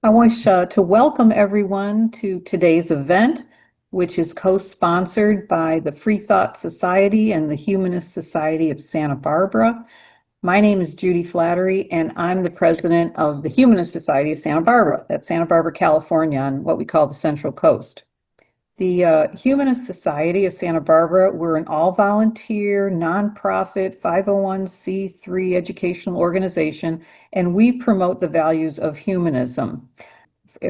I wish to welcome everyone to today's event, which is co-sponsored by the Freethought Society and the Humanist Society of Santa Barbara. My name is Judy Flattery, and I'm the president of the Humanist Society of Santa Barbara. That's Santa Barbara, California, on what we call the Central Coast. The Humanist Society of Santa Barbara, we're an all-volunteer, nonprofit, 501c3 educational organization, and we promote the values of humanism.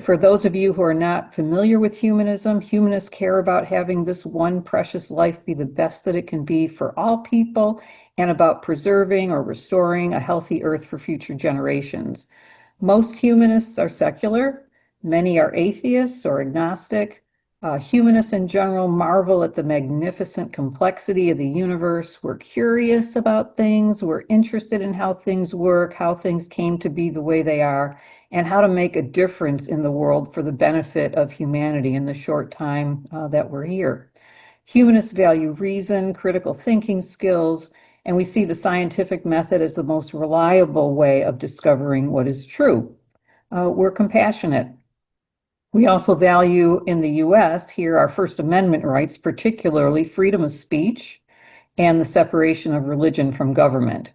For those of you who are not familiar with humanism, humanists care about having this one precious life be the best that it can be for all people and about preserving or restoring a healthy earth for future generations. Most humanists are secular. Many are atheists or agnostic. Humanists in general marvel at the magnificent complexity of the universe. We're curious about things. We're interested in how things work, how things came to be the way they are, and how to make a difference in the world for the benefit of humanity in the short time that we're here. Humanists value reason, critical thinking skills, and we see the scientific method as the most reliable way of discovering what is true. We're compassionate. We also value in the US here our First Amendment rights, particularly freedom of speech and the separation of religion from government.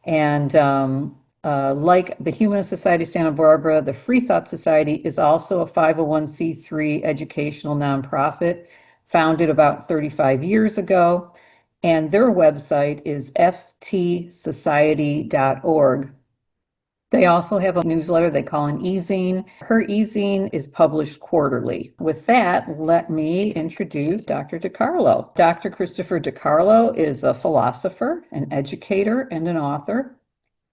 And like the Humanist Society of Santa Barbara, the Freethought Society is also a 501c3 educational nonprofit founded about 35 years ago. And their website is ftsociety.org. They also have a newsletter they call an e-zine. Her e-zine is published quarterly. With that, let me introduce Dr. DiCarlo. Dr. Christopher DiCarlo is a philosopher, an educator, and an author.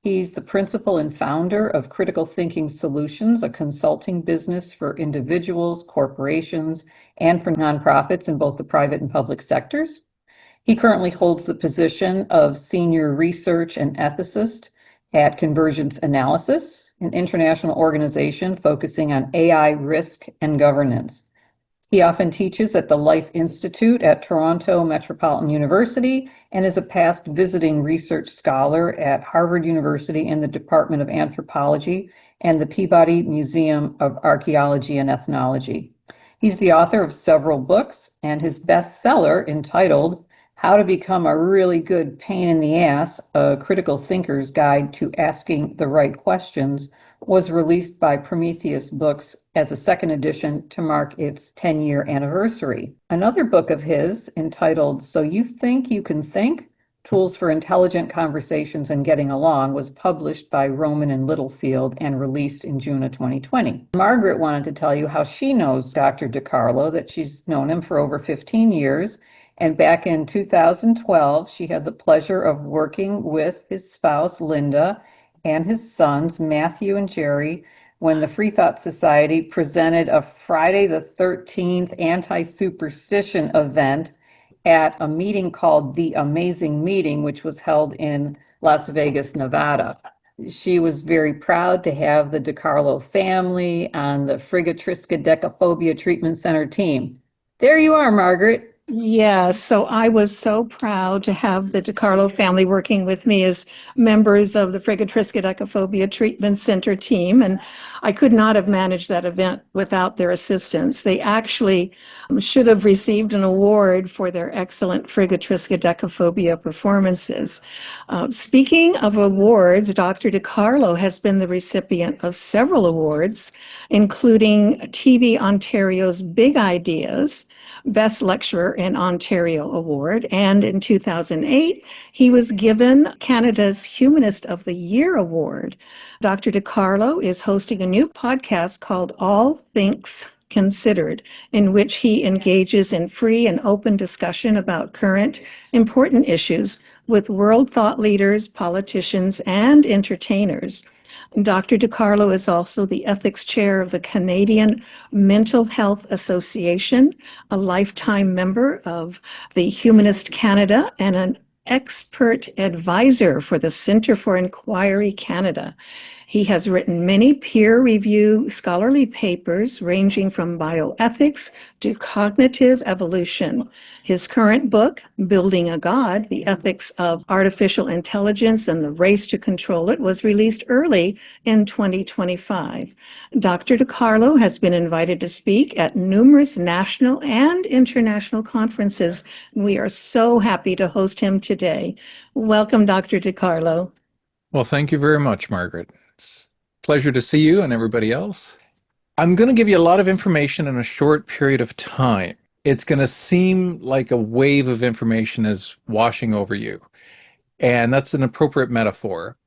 He's the principal and founder of Critical Thinking Solutions, a consulting business for individuals, corporations, and for nonprofits in both the private and public sectors. He currently holds the position of senior research and ethicist at Convergence Analysis, an international organization focusing on AI risk and governance. He often teaches at the Life Institute at Toronto Metropolitan University and is a past visiting research scholar at Harvard University in the Department of Anthropology and the Peabody Museum of Archaeology and Ethnology. He's the author of several books, and his bestseller, entitled How to Become a Really Good Pain in the Ass, A Critical Thinker's Guide to Asking the Right Questions, was released by Prometheus Books as a second edition to mark its 10-year anniversary. Another book of his, entitled So You Think You Can Think? Tools for Intelligent Conversations and Getting Along, was published by Rowman and Littlefield and released in June of 2020. Margaret wanted to tell you how she knows Dr. DiCarlo, that she's known him for over 15 years. And back in 2012, she had the pleasure of working with his spouse, Linda, and his sons, Matthew and Jerry, when the Freethought Society presented a Friday the 13th anti-superstition event at a meeting called The Amazing Meeting, which was held in Las Vegas, Nevada. She was very proud to have the DiCarlo family on the Frigatrisca Treatment Center team. There you are, Margaret. Yeah, so I was so proud to have the DiCarlo family working with me as members of the Frigatrisca Treatment Center team, and I could not have managed that event without their assistance. They actually should have received an award for their excellent Frigatrisca performances. Speaking of awards, Dr. DiCarlo has been the recipient of several awards, including TV Ontario's Big Ideas Best Lecturer in Ontario Award, and in 2008, he was given Canada's Humanist of the Year Award. Dr. DiCarlo is hosting a new podcast called All Things Considered, in which he engages in free and open discussion about current important issues with world thought leaders, politicians, and entertainers. Dr. DiCarlo is also the ethics chair of the Canadian Mental Health Association, a lifetime member of the Humanist Canada, and an expert advisor for the Centre for Inquiry Canada. He has written many peer-reviewed scholarly papers ranging from bioethics to cognitive evolution. His current book, Building a God, The Ethics of Artificial Intelligence and the Race to Control It, was released early in 2025. Dr. DiCarlo has been invited to speak at numerous national and international conferences. We are so happy to host him today. Welcome, Dr. DiCarlo. Well, thank you very much, Margaret. It's a pleasure to see you and everybody else. I'm going to give you a lot of information in a short period of time. It's going to seem like a wave of information is washing over you. And that's an appropriate metaphor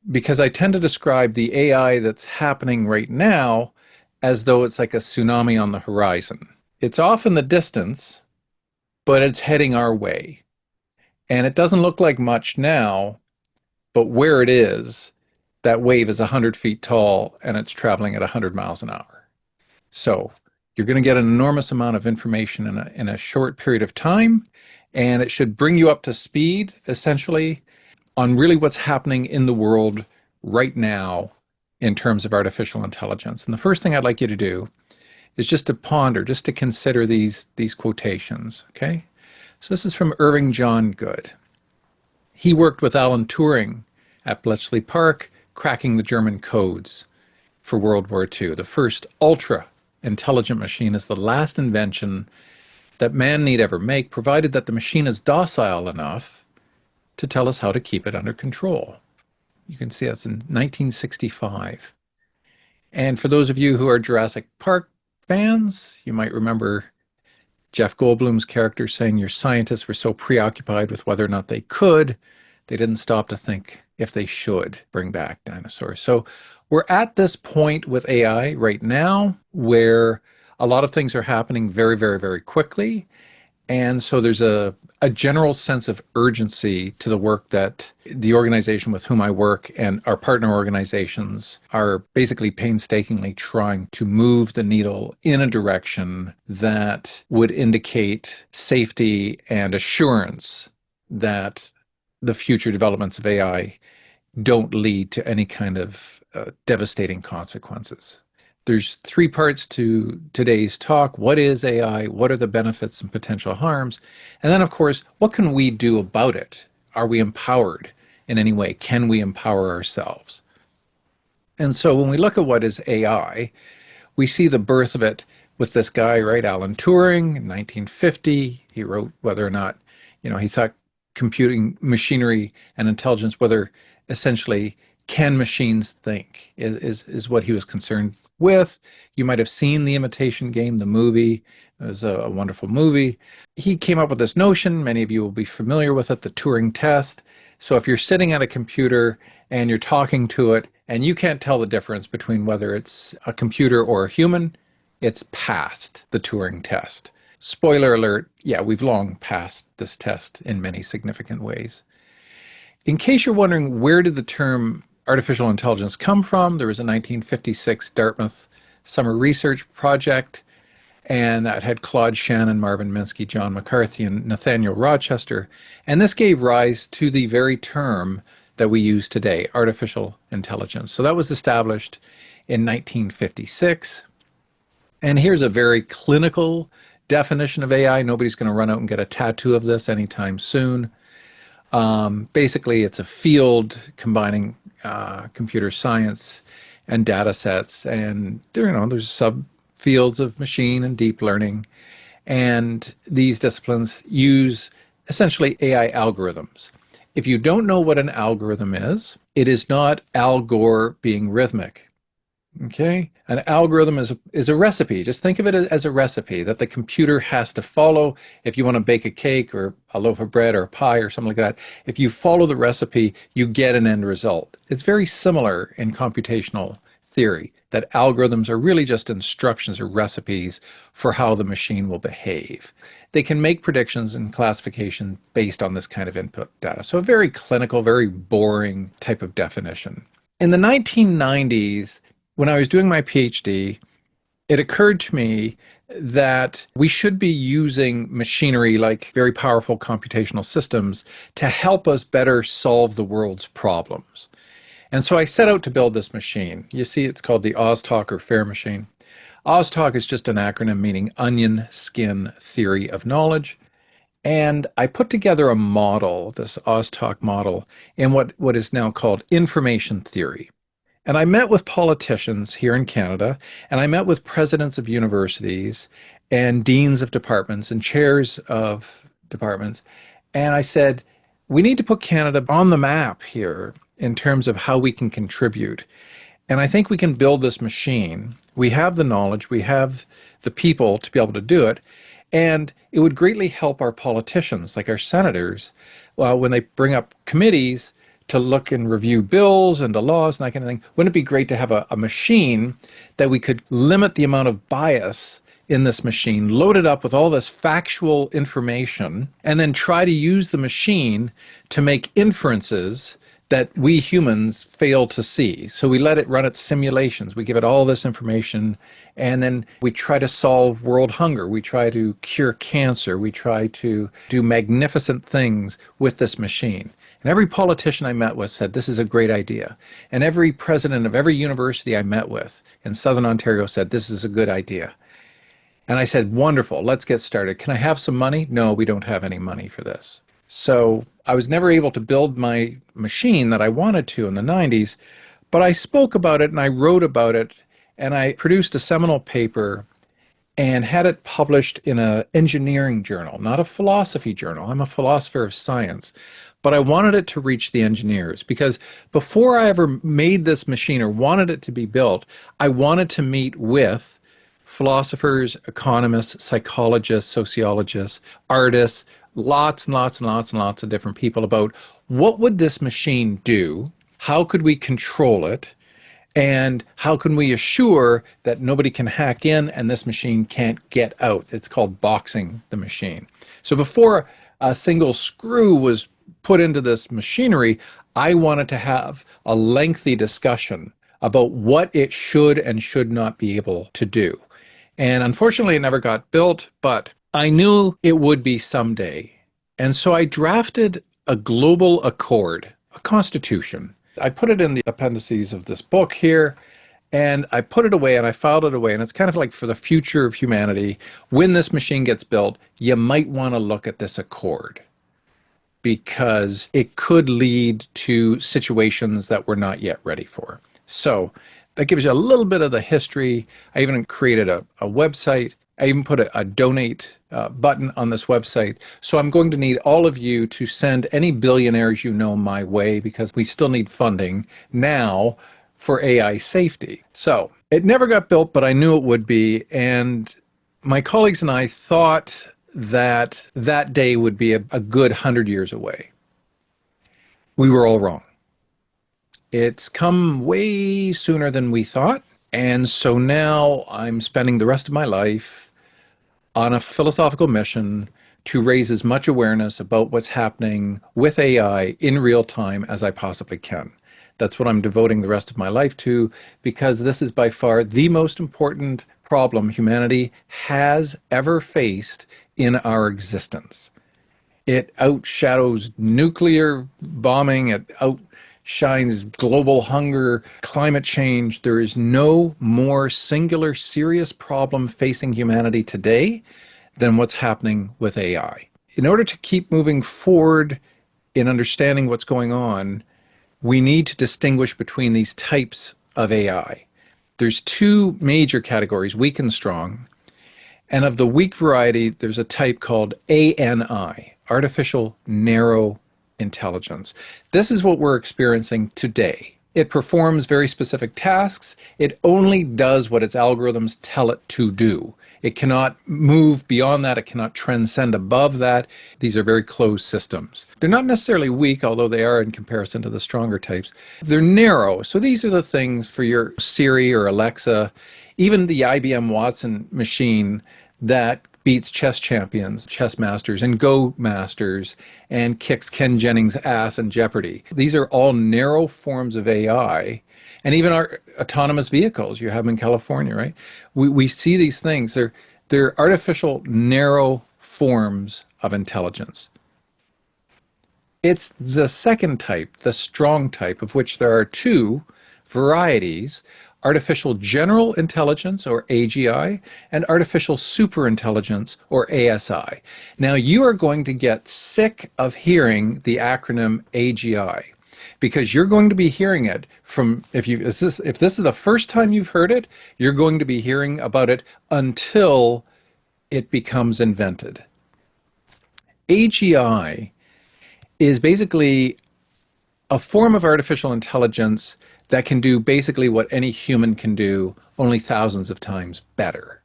because I tend to describe the AI that's happening right now as though it's like a tsunami on the horizon. It's off in the distance, but it's heading our way. And it doesn't look like much now, but where it is, that wave is 100 feet tall and it's traveling at 100 miles an hour. So you're going to get an enormous amount of information in a short period of time, and it should bring you up to speed, essentially, on really what's happening in the world right now in terms of artificial intelligence. And the first thing I'd like you to do is just to ponder, just to consider these quotations, okay? So this is from Irving John Good. He worked with Alan Turing at Bletchley Park, cracking the German codes for World War II. The first ultra-intelligent machine is the last invention that man need ever make, provided that the machine is docile enough to tell us how to keep it under control. You can see that's in 1965. And for those of you who are Jurassic Park fans, you might remember Jeff Goldblum's character saying your scientists were so preoccupied with whether or not they could, they didn't stop to think if they should bring back dinosaurs. So we're at this point with AI right now where a lot of things are happening very, very, very quickly. And so there's a general sense of urgency to the work that the organization with whom I work and our partner organizations are basically painstakingly trying to move the needle in a direction that would indicate safety and assurance that the future developments of AI don't lead to any kind of devastating consequences. There's three parts to today's talk. What is AI? What are the benefits and potential harms? And then, of course, what can we do about it? Are we empowered in any way? Can we empower ourselves? And so when we look at what is AI, we see the birth of it with this guy, right, Alan Turing, in 1950. He wrote whether or not, he thought computing machinery and intelligence, whether essentially can machines think, is what he was concerned with. You might have seen The Imitation Game, the movie. It was a wonderful movie. He came up with this notion, many of you will be familiar with it, the Turing test. So if you're sitting at a computer and you're talking to it and you can't tell the difference between whether it's a computer or a human, it's passed the Turing test. Spoiler alert, yeah, we've long passed this test in many significant ways. In case you're wondering, where did the term artificial intelligence come from? There was a 1956 Dartmouth summer research project, and that had Claude Shannon, Marvin Minsky, John McCarthy, and Nathaniel Rochester. And this gave rise to the very term that we use today, artificial intelligence. So that was established in 1956. And here's a very clinical definition of AI. Nobody's going to run out and get a tattoo of this anytime soon. Basically, it's a field combining computer science and data sets, and there's subfields of machine and deep learning, and these disciplines use essentially AI algorithms. If you don't know what an algorithm is, it is not Al Gore being rhythmic. Okay, an algorithm is a recipe. Just think of it as a recipe that the computer has to follow. If you want to bake a cake or a loaf of bread or a pie or something like that, if you follow the recipe, you get an end result. It's very similar in computational theory, that algorithms are really just instructions or recipes for how the machine will behave. They can make predictions and classification based on this kind of input data. So a very clinical, very boring type of definition. In the 1990s, when I was doing my PhD, it occurred to me that we should be using machinery like very powerful computational systems to help us better solve the world's problems. And so I set out to build this machine. You see, it's called the OzTalk or FAIR machine. OzTalk is just an acronym meaning onion skin theory of knowledge. And I put together a model, this OzTalk model, in what is now called information theory. And I met with politicians here in Canada, and I met with presidents of universities and deans of departments and chairs of departments. And I said, we need to put Canada on the map here in terms of how we can contribute. And I think we can build this machine. We have the knowledge, we have the people to be able to do it. And it would greatly help our politicians, like our senators, when they bring up committees to look and review bills and the laws and that kind of thing. Wouldn't it be great to have a machine that we could limit the amount of bias in this machine, load it up with all this factual information, and then try to use the machine to make inferences that we humans fail to see. So we let it run its simulations. We give it all this information, and then we try to solve world hunger. We try to cure cancer. We try to do magnificent things with this machine. And every politician I met with said, this is a great idea. And every president of every university I met with in Southern Ontario said, this is a good idea. And I said, wonderful, let's get started. Can I have some money? No, we don't have any money for this. So I was never able to build my machine that I wanted to in the 90s, but I spoke about it and I wrote about it, and I produced a seminal paper and had it published in an engineering journal, not a philosophy journal. I'm a philosopher of science, but I wanted it to reach the engineers because before I ever made this machine or wanted it to be built, I wanted to meet with philosophers, economists, psychologists, sociologists, artists, lots and lots and lots and lots of different people about what would this machine do, how could we control it, and how can we assure that nobody can hack in and this machine can't get out. It's called boxing the machine. So before a single screw was put into this machinery, I wanted to have a lengthy discussion about what it should and should not be able to do. And unfortunately, it never got built, but I knew it would be someday. And so I drafted a global accord, a constitution. I put it in the appendices of this book here, and I put it away and I filed it away. And it's kind of like for the future of humanity. When this machine gets built, you might want to look at this accord because it could lead to situations that we're not yet ready for. So that gives you a little bit of the history. I even created a website. I even put a donate button on this website. So I'm going to need all of you to send any billionaires you know my way because we still need funding now for AI safety. So it never got built, but I knew it would be. And my colleagues and I thought that that day would be a good 100 years away. We were all wrong. It's come way sooner than we thought. And so now I'm spending the rest of my life on a philosophical mission to raise as much awareness about what's happening with AI in real time as I possibly can. That's what I'm devoting the rest of my life to, because this is by far the most important problem humanity has ever faced in our existence. It outshadows nuclear bombing, it outshines global hunger, climate change. There is no more singular serious problem facing humanity today than what's happening with AI. In order to keep moving forward in understanding what's going on, we need to distinguish between these types of AI. There's two major categories, weak and strong. And of the weak variety, there's a type called ANI, artificial narrow intelligence. This is what we're experiencing today. It performs very specific tasks. It only does what its algorithms tell it to do. It cannot move beyond that. It cannot transcend above that. These are very closed systems. They're not necessarily weak, although they are in comparison to the stronger types. They're narrow. So these are the things for your Siri or Alexa, even the IBM Watson machine that beats chess champions, chess masters, and Go masters, and kicks Ken Jennings' ass in Jeopardy. These are all narrow forms of AI. And even our autonomous vehicles you have in California, right? We see these things. They're artificial, narrow forms of intelligence. It's the second type, the strong type, of which there are two varieties: artificial general intelligence, or AGI, and artificial superintelligence, or ASI. Now, you are going to get sick of hearing the acronym AGI, because you're going to be hearing it from, if this is the first time you've heard it, you're going to be hearing about it until it becomes invented. AGI is basically a form of artificial intelligence that can do basically what any human can do, only thousands of times better.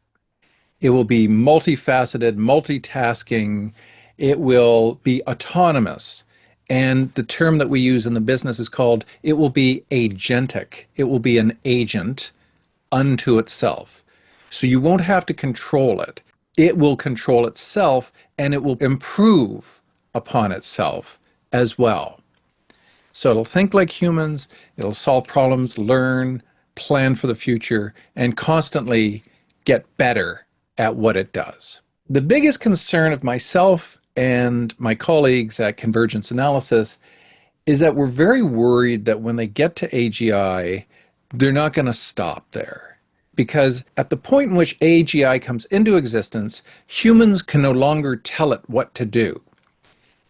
It will be multifaceted, multitasking. It will be autonomous. And the term that we use in the business is called, it will be agentic. It will be an agent unto itself. So you won't have to control it. It will control itself, and it will improve upon itself as well. So it'll think like humans, it'll solve problems, learn, plan for the future, and constantly get better at what it does. The biggest concern of myself and my colleagues at Convergence Analysis is that we're very worried that when they get to AGI, they're not going to stop there. Because at the point in which AGI comes into existence, humans can no longer tell it what to do,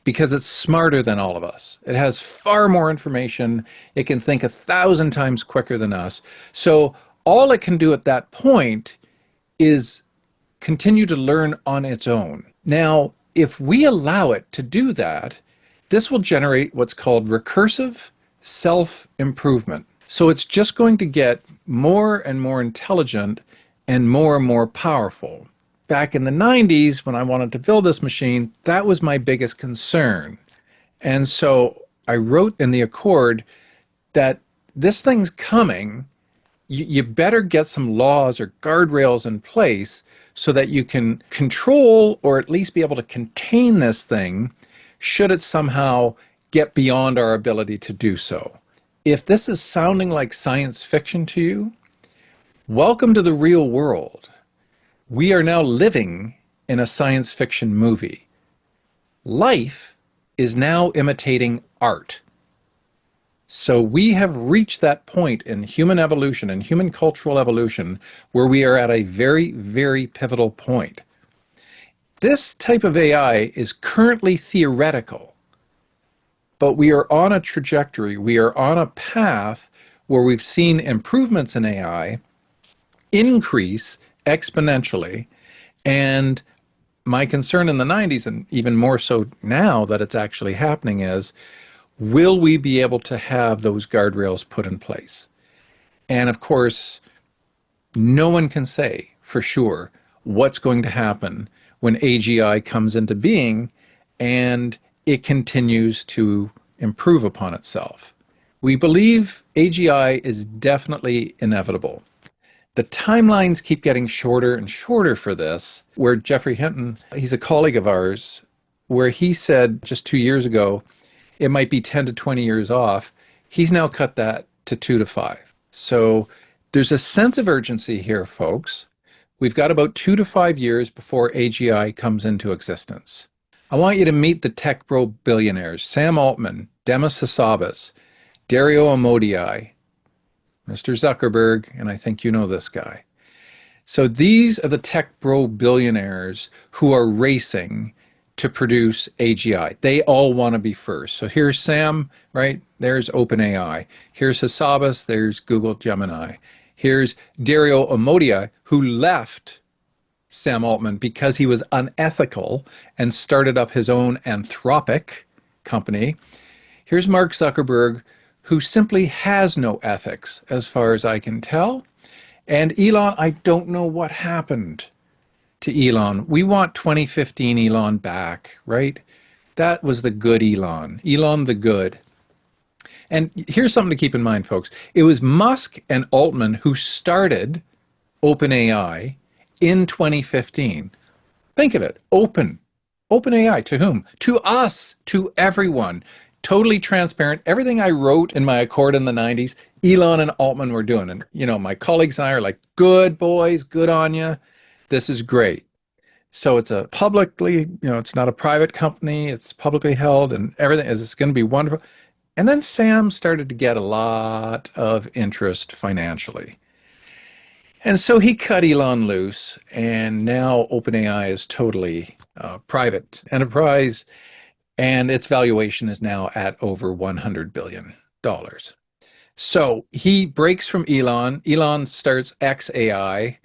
because it's smarter than all of us. It has far more information. It can think 1,000 times quicker than us. So all it can do at that point is continue to learn on its own. Now, if we allow it to do that, this will generate what's called recursive self-improvement. So it's just going to get more and more intelligent and more powerful. Back in the 90s, when I wanted to build this machine, that was my biggest concern. And so I wrote in the Accord that this thing's coming. You better get some laws or guardrails in place so that you can control, or at least be able to contain, this thing should it somehow get beyond our ability to do so. If this is sounding like science fiction to you, welcome to the real world. We are now living in a science fiction movie. Life is now imitating art. So we have reached that point in human evolution and human cultural evolution where we are at a very pivotal point. This type of AI is currently theoretical, but we are on a trajectory, we are on a path where we've seen improvements in AI increase exponentially. And my concern in the 90s, and even more so now that it's actually happening, is will we be able to have those guardrails put in place? And of course, no one can say for sure what's going to happen when AGI comes into being and it continues to improve upon itself. We believe AGI is definitely inevitable. The timelines keep getting shorter and shorter for this, where Geoffrey Hinton, he's a colleague of ours, where he said just 2 years ago, it might be 10 to 20 years off. He's now cut that to 2 to 5. So there's a sense of urgency here, folks. We've got about 2 to 5 years before AGI comes into existence. I want you to meet the tech bro billionaires: Sam Altman, Demis Hassabis, Dario Amodei, Mr. Zuckerberg, and I think you know this guy. So these are the tech bro billionaires who are racing to produce AGI. They all want to be first. So here's Sam, right? There's OpenAI. Here's Hassabis, there's Google Gemini. Here's Dario Amodei, who left Sam Altman because he was unethical and started up his own Anthropic company. Here's Mark Zuckerberg, who simply has no ethics, as far as I can tell. And Elon, I don't know what happened to Elon. We want 2015 Elon back, right? That was the good Elon. Elon the good. And here's something to keep in mind, folks. It was Musk and Altman who started OpenAI in 2015. Think of it. OpenAI to whom? To us, to everyone. Totally transparent. Everything I wrote in my Accord in the 90s, Elon and Altman were doing. And, you know, my colleagues and I are like, good boys, good on you. This is great. So it's a publicly, it's not a private company, it's publicly held and everything is it's going to be wonderful. And then Sam started to get a lot of interest financially. And so he cut Elon loose, and now OpenAI is totally private enterprise, and its valuation is now at over $100 billion. So he breaks from Elon. Elon starts XAI.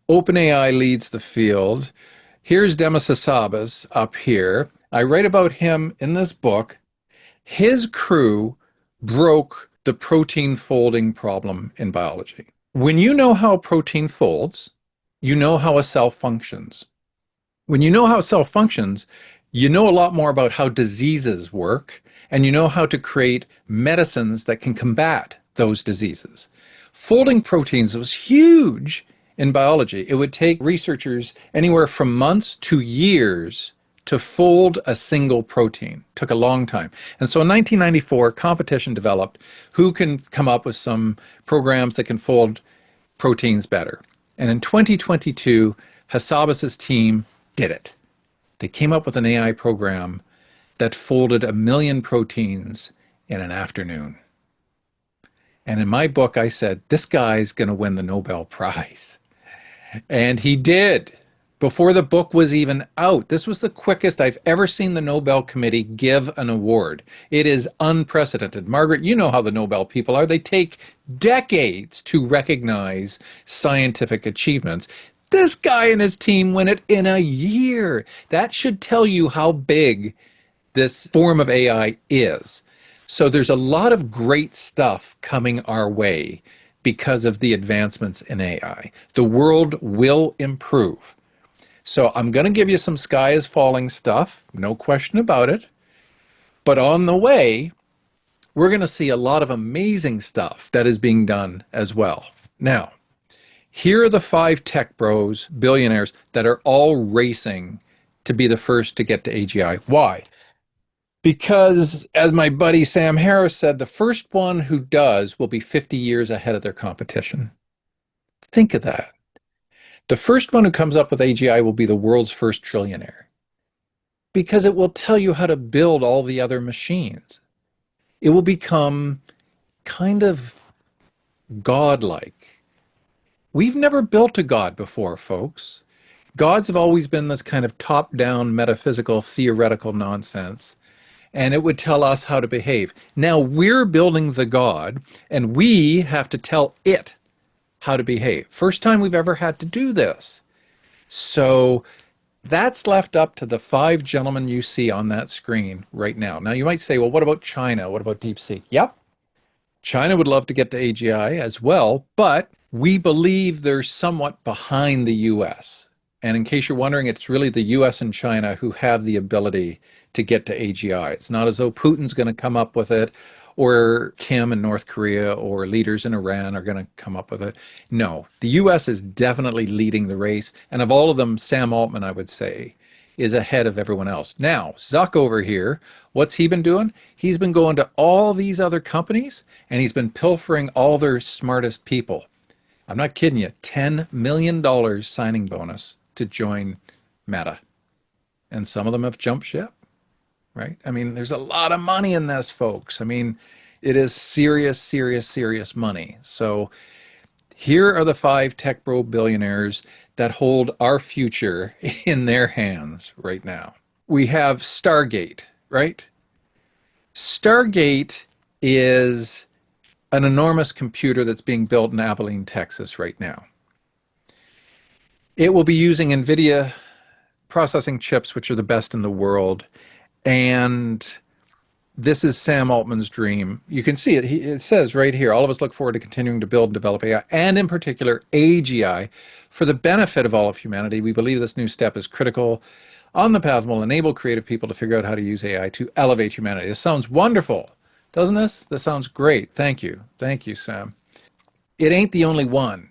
OpenAI leads the field. Here's Demis Hassabis up here. I write about him in this book. His crew broke the protein folding problem in biology. When you know how a protein folds, you know how a cell functions. When you know how a cell functions, you know a lot more about how diseases work, and you know how to create medicines that can combat those diseases. Folding proteins was huge in biology. It would take researchers anywhere from months to years to fold a single protein. It took a long time. And so in 1994, competition developed who can come up with some programs that can fold proteins better. And in 2022, Hassabis's team did it. They came up with an AI program that folded 1 million proteins in an afternoon. And in my book, I said, this guy's going to win the Nobel Prize. And he did. Before the book was even out. This was the quickest I've ever seen the Nobel Committee give an award. It is unprecedented. Margaret, you know how the Nobel people are. They take decades to recognize scientific achievements. This guy and his team win it in a year. That should tell you how big this form of AI is. So there's a lot of great stuff coming our way because of the advancements in AI. The world will improve. So I'm going to give you some sky is falling stuff, no question about it. But on the way, we're going to see a lot of amazing stuff that is being done as well. Now, here are the 5 tech bros, billionaires, that are all racing to be the first to get to AGI. Why? Because, as my buddy Sam Harris said, the first one who does will be 50 years ahead of their competition. Think of that. The first one who comes up with AGI will be the world's first trillionaire because it will tell you how to build all the other machines. It will become kind of godlike. We've never built a god before, folks. Gods have always been this kind of top-down, metaphysical, theoretical nonsense, and it would tell us how to behave. Now we're building the god, and we have to tell it how to behave. First time we've ever had to do this. So that's left up to the 5 gentlemen you see on that screen right now. Now you might say, well, what about China? What about DeepSeek? Yep, China would love to get to AGI as well, but we believe they're somewhat behind the US. And in case you're wondering, it's really the US and China who have the ability to get to AGI. It's not as though Putin's going to come up with it, or Kim in North Korea, or leaders in Iran are going to come up with it. No, the US is definitely leading the race. And of all of them, Sam Altman, I would say, is ahead of everyone else. Now, Zuck over here, what's he been doing? He's been going to all these other companies, and he's been pilfering all their smartest people. I'm not kidding you, $10 million signing bonus to join Meta. And some of them have jumped ship. Right? I mean, there's a lot of money in this, folks. I mean, it is serious, serious, serious money. So here are the 5 tech bro billionaires that hold our future in their hands right now. We have Stargate, right? Stargate is an enormous computer that's being built in Abilene, Texas right now. It will be using NVIDIA processing chips, which are the best in the world. And this is Sam Altman's dream. You can see it. It says right here, all of us look forward to continuing to build and develop AI, and in particular, AGI, for the benefit of all of humanity. We believe this new step is critical on the path will enable creative people to figure out how to use AI to elevate humanity. This sounds wonderful, doesn't this? This sounds great. Thank you. Thank you, Sam. It ain't the only one,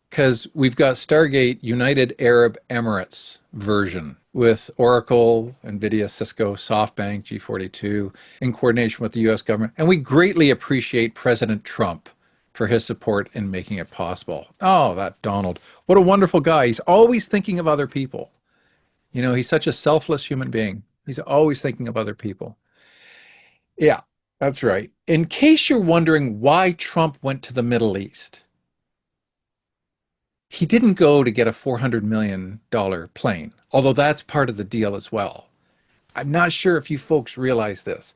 because we've got Stargate United Arab Emirates version with Oracle, NVIDIA, Cisco, SoftBank, G42, in coordination with the US government. And we greatly appreciate President Trump for his support in making it possible. Oh, that Donald. What a wonderful guy. He's always thinking of other people. You know, he's such a selfless human being. He's always thinking of other people. Yeah, that's right. In case you're wondering why Trump went to the Middle East, he didn't go to get a $400 million plane, although that's part of the deal as well. I'm not sure if you folks realize this,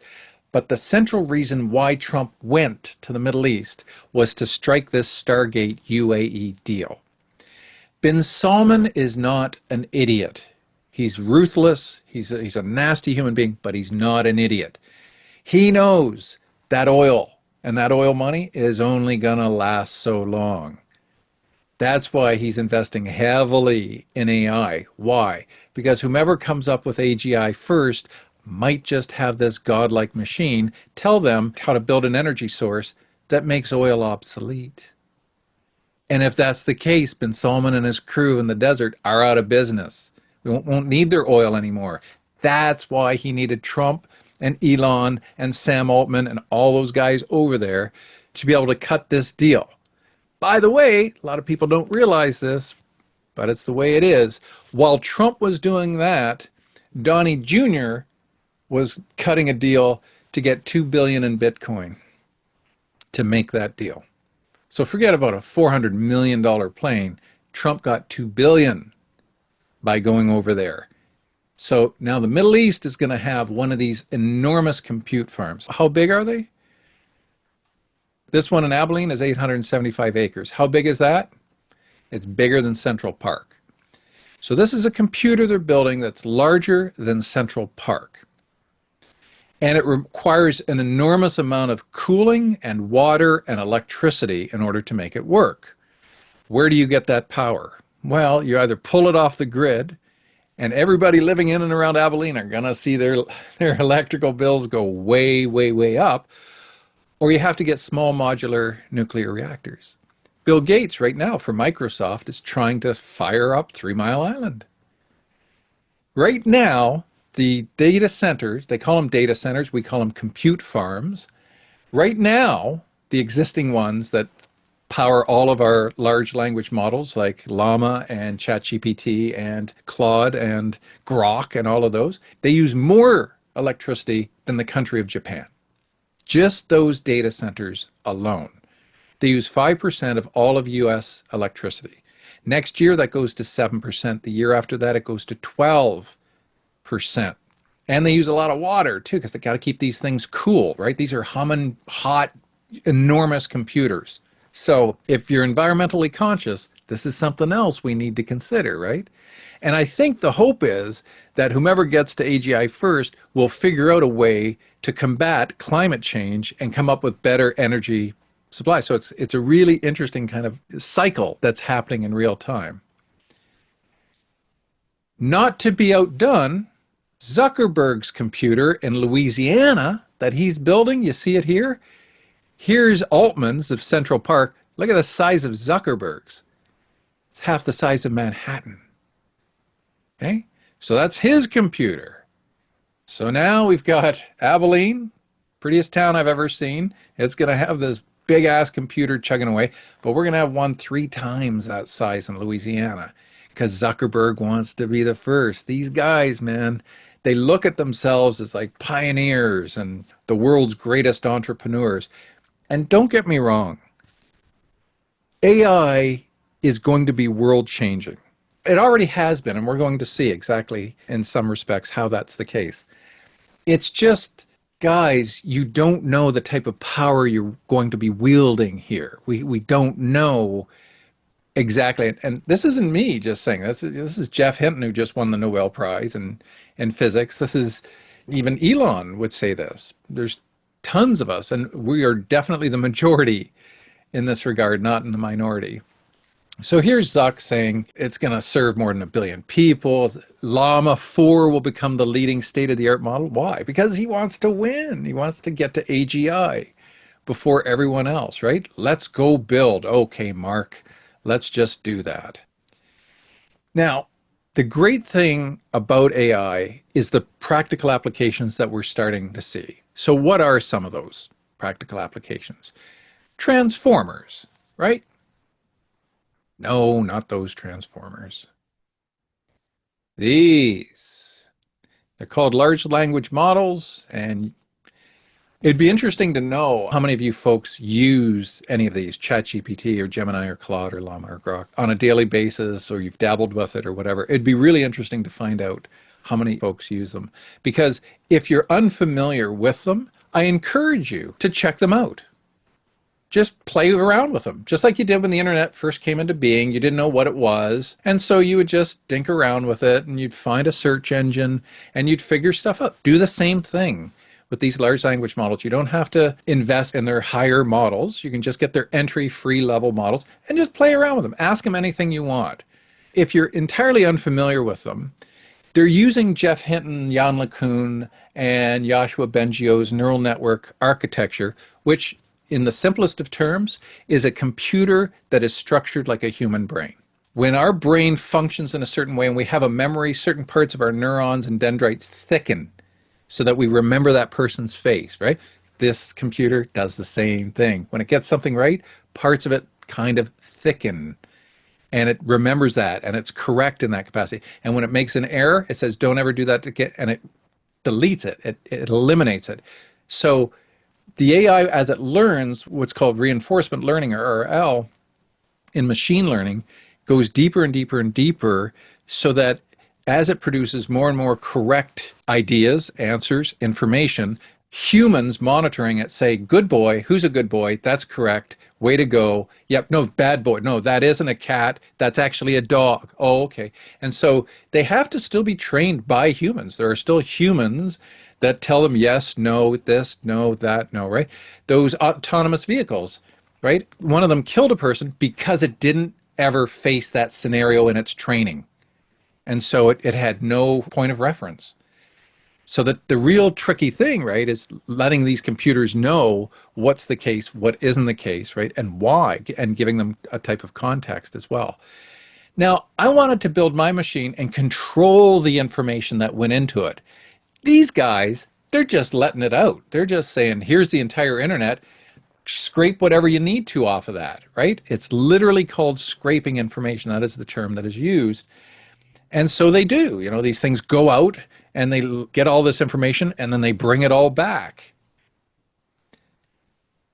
but the central reason why Trump went to the Middle East was to strike this Stargate UAE deal. Bin Salman is not an idiot. He's ruthless. He's a nasty human being, but he's not an idiot. He knows that oil and that oil money is only going to last so long. That's why he's investing heavily in AI. Why? Because whomever comes up with AGI first might just have this godlike machine tell them how to build an energy source that makes oil obsolete. And if that's the case, Bin Salman and his crew in the desert are out of business. We won't need their oil anymore. That's why he needed Trump and Elon and Sam Altman and all those guys over there to be able to cut this deal. By the way, a lot of people don't realize this, but it's the way it is. While Trump was doing that, Donnie Jr. was cutting a deal to get $2 billion in Bitcoin to make that deal. So forget about a $400 million plane. Trump got $2 billion by going over there. So now the Middle East is going to have one of these enormous compute farms. How big are they? This one in Abilene is 875 acres. How big is that? It's bigger than Central Park. So this is a computer they're building that's larger than Central Park. And it requires an enormous amount of cooling and water and electricity in order to make it work. Where do you get that power? Well, you either pull it off the grid, and everybody living in and around Abilene are going to see their electrical bills go way, way, way up, or you have to get small modular nuclear reactors. Bill Gates right now for Microsoft is trying to fire up 3 Mile Island. Right now, the data centers, they call them data centers, we call them compute farms. Right now, the existing ones that power all of our large language models like Llama and ChatGPT and Claude and Grok and all of those, they use more electricity than the country of Japan. Just those data centers alone. They use 5% of all of US electricity. Next year, that goes to 7%. The year after that, it goes to 12%. And they use a lot of water, too, because they got to keep these things cool, right? These are humming, hot, enormous computers. So if you're environmentally conscious, this is something else we need to consider, right? And I think the hope is that whomever gets to AGI first will figure out a way to combat climate change and come up with better energy supply. So it's a really interesting kind of cycle that's happening in real time. Not to be outdone, Zuckerberg's computer in Louisiana that he's building, you see it here? Here's Altman's of Central Park. Look at the size of Zuckerberg's. It's half the size of Manhattan. Okay, so that's his computer. So now we've got Abilene, prettiest town I've ever seen. It's going to have this big ass computer chugging away, but we're going to have one 3 times that size in Louisiana because Zuckerberg wants to be the first. These guys, man, they look at themselves as like pioneers and the world's greatest entrepreneurs. And don't get me wrong, AI is going to be world changing. It already has been, and we're going to see exactly in some respects how that's the case. It's just, guys, you don't know the type of power you're going to be wielding here. We don't know exactly. And this isn't me just saying this. This is Jeff Hinton, who just won the Nobel Prize in physics. This is, even Elon would say this. There's tons of us, and we are definitely the majority in this regard, not in the minority. So here's Zuck saying it's going to serve more than 1 billion people. Llama 4 will become the leading state-of-the-art model. Why? Because he wants to win. He wants to get to AGI before everyone else, right? Let's go build. Okay, Mark, let's just do that. Now, the great thing about AI is the practical applications that we're starting to see. So what are some of those practical applications? Transformers, right? No, not those transformers. These. They're called large language models, and it'd be interesting to know how many of you folks use any of these, ChatGPT or Gemini or Claude or Llama or Grok, on a daily basis, or you've dabbled with it or whatever. It'd be really interesting to find out how many folks use them. Because if you're unfamiliar with them, I encourage you to check them out. Just play around with them, just like you did when the internet first came into being. You didn't know what it was, and so you would just dink around with it, and you'd find a search engine, and you'd figure stuff out. Do the same thing with these large language models. You don't have to invest in their higher models. You can just get their entry free level models and just play around with them. Ask them anything you want. If you're entirely unfamiliar with them, they're using Jeff Hinton, Jan LeCun, and Yoshua Bengio's neural network architecture, which in the simplest of terms, is a computer that is structured like a human brain. When our brain functions in a certain way and we have a memory, certain parts of our neurons and dendrites thicken so that we remember that person's face, right? This computer does the same thing. When it gets something right, parts of it kind of thicken, and it remembers that, and it's correct in that capacity. And when it makes an error, it says, don't ever do that again, and it deletes it. It eliminates it. So the AI, as it learns what's called reinforcement learning, or RL, in machine learning, goes deeper and deeper and deeper, so that as it produces more and more correct ideas, answers, information, humans monitoring it say, good boy, who's a good boy? That's correct. Way to go. Yep, no, bad boy. No, that isn't a cat. That's actually a dog. Oh, okay. And so they have to still be trained by humans. There are still humans that tell them yes, no, this, no, that, no, right? Those autonomous vehicles, right? One of them killed a person because it didn't ever face that scenario in its training. And so it had no point of reference. So that the real tricky thing, right, is letting these computers know what's the case, what isn't the case, right, and why, and giving them a type of context as well. Now, I wanted to build my machine and control the information that went into it. These guys, they're just letting it out. They're just saying, here's the entire internet, scrape whatever you need to off of that, right? It's literally called scraping information. That is the term that is used. And so they do, you know, these things go out and they get all this information and then they bring it all back.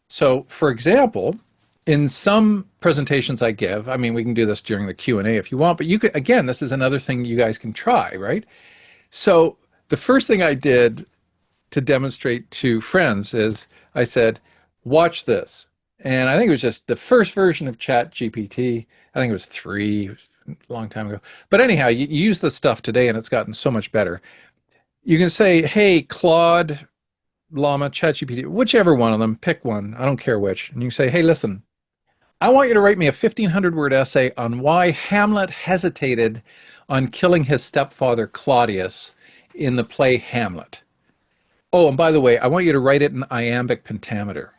So, for example, in some presentations I give, I mean, we can do this during the Q&A if you want, but you could, again, this is another thing you guys can try, right? So the first thing I did to demonstrate to friends is I said, watch this. And I think it was just the first version of ChatGPT. I think it was 3, a long time ago. But anyhow, you use the stuff today and it's gotten so much better. You can say, hey, Claude, Llama, ChatGPT, whichever one of them, pick one. I don't care which. And you say, hey, listen, I want you to write me a 1,500-word essay on why Hamlet hesitated on killing his stepfather, Claudius, in the play Hamlet. Oh, and by the way, I want you to write it in iambic pentameter,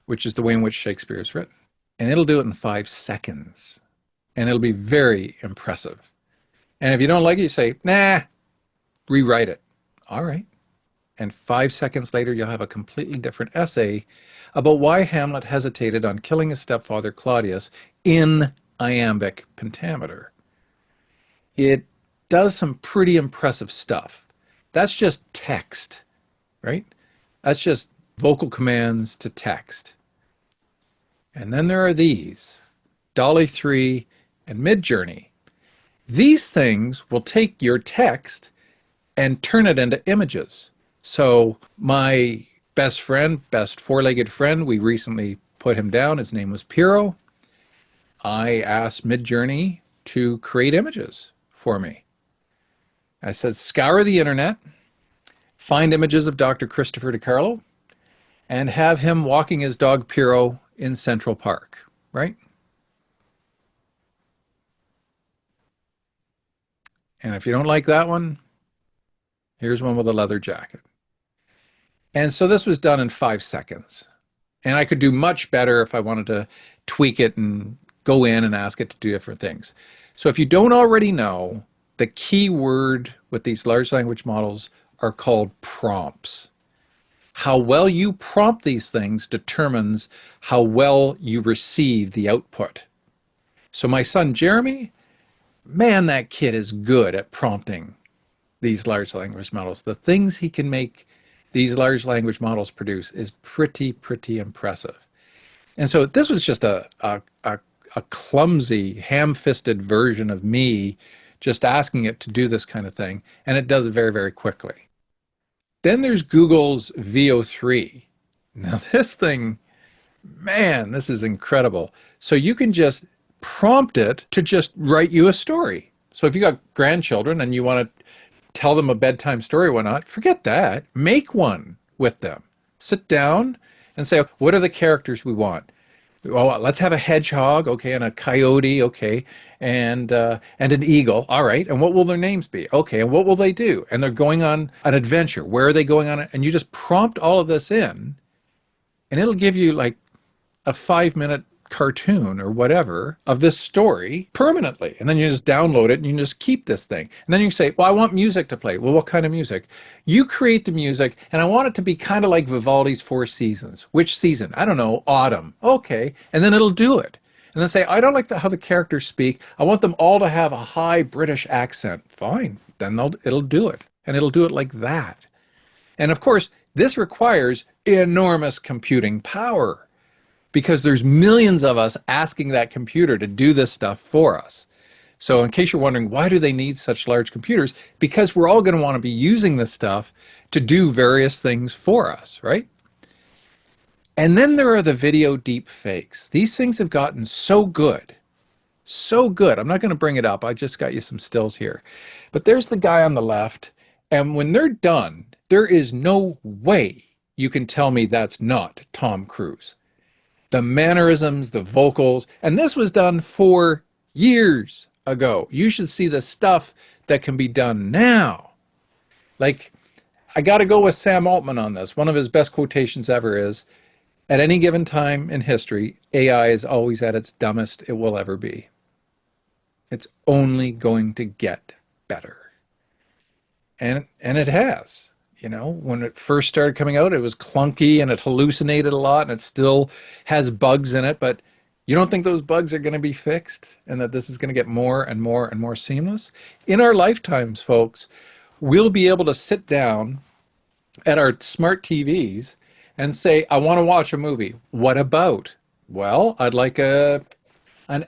which is the way in which Shakespeare is written. And it'll do it in 5 seconds. And it'll be very impressive. And if you don't like it, you say, nah, rewrite it. All right. And 5 seconds later, you'll have a completely different essay about why Hamlet hesitated on killing his stepfather, Claudius, in iambic pentameter. It does some pretty impressive stuff. That's just text, right? That's just vocal commands to text. And then there are these, Dolly 3 and Midjourney. These things will take your text and turn it into images. So my best friend, best four-legged friend, we recently put him down. His name was Piero. I asked Midjourney to create images for me. I said, scour the internet, find images of Dr. Christopher DiCarlo, and have him walking his dog Piero in Central Park, right? And if you don't like that one, here's one with a leather jacket. And so this was done in 5 seconds. And I could do much better if I wanted to tweak it and go in and ask it to do different things. So if you don't already know, the key word with these large language models are called prompts. How well you prompt these things determines how well you receive the output. So my son Jeremy man, that kid is good at prompting these large language models. The things he can make these large language models produce is pretty impressive. And so this was just a clumsy, ham-fisted version of me just asking it to do this kind of thing, and it does it very quickly. Then there's Google's VO3. Now this thing, man, this is incredible. So you can just prompt it to just write you a story. So if you got grandchildren and you want to tell them a bedtime story or whatnot, forget that. Make one with them. Sit down and say, what are the characters we want? Well, let's have a hedgehog, okay, and a coyote, okay, and an eagle, all right. And what will their names be? Okay, and what will they do? And they're going on an adventure. Where are they going on? And you just prompt all of this in, and it'll give you like a 5-minute cartoon or whatever of this story permanently. And then you just download it and you can just keep this thing. And then you say, well, I want music to play. Well, what kind of music? You create the music, and I want it to be kind of like Vivaldi's Four Seasons. Which season? I don't know, autumn. Okay. And then it'll do it. And then say, I don't like how the characters speak. I want them all to have a high British accent. Fine. Then it'll do it. And it'll do it like that. And of course, this requires enormous computing power, because there's millions of us asking that computer to do this stuff for us. So in case you're wondering, why do they need such large computers? Because we're all going to want to be using this stuff to do various things for us, right? And then there are the video deep fakes. These things have gotten so good. So good. I'm not going to bring it up. I just got you some stills here. But there's the guy on the left. And when they're done, there is no way you can tell me that's not Tom Cruise. The mannerisms, the vocals, and this was done 4 years ago. You should see the stuff that can be done now. Like, I got to go with Sam Altman on this. One of his best quotations ever is, at any given time in history, AI is always at its dumbest it will ever be. It's only going to get better. And it has. You know, when it first started coming out, it was clunky and it hallucinated a lot, and it still has bugs in it, but you don't think those bugs are going to be fixed and that this is going to get more and more seamless? In our lifetimes, folks, we'll be able to sit down at our smart TVs and say, I want to watch a movie. What about? Well, I'd like an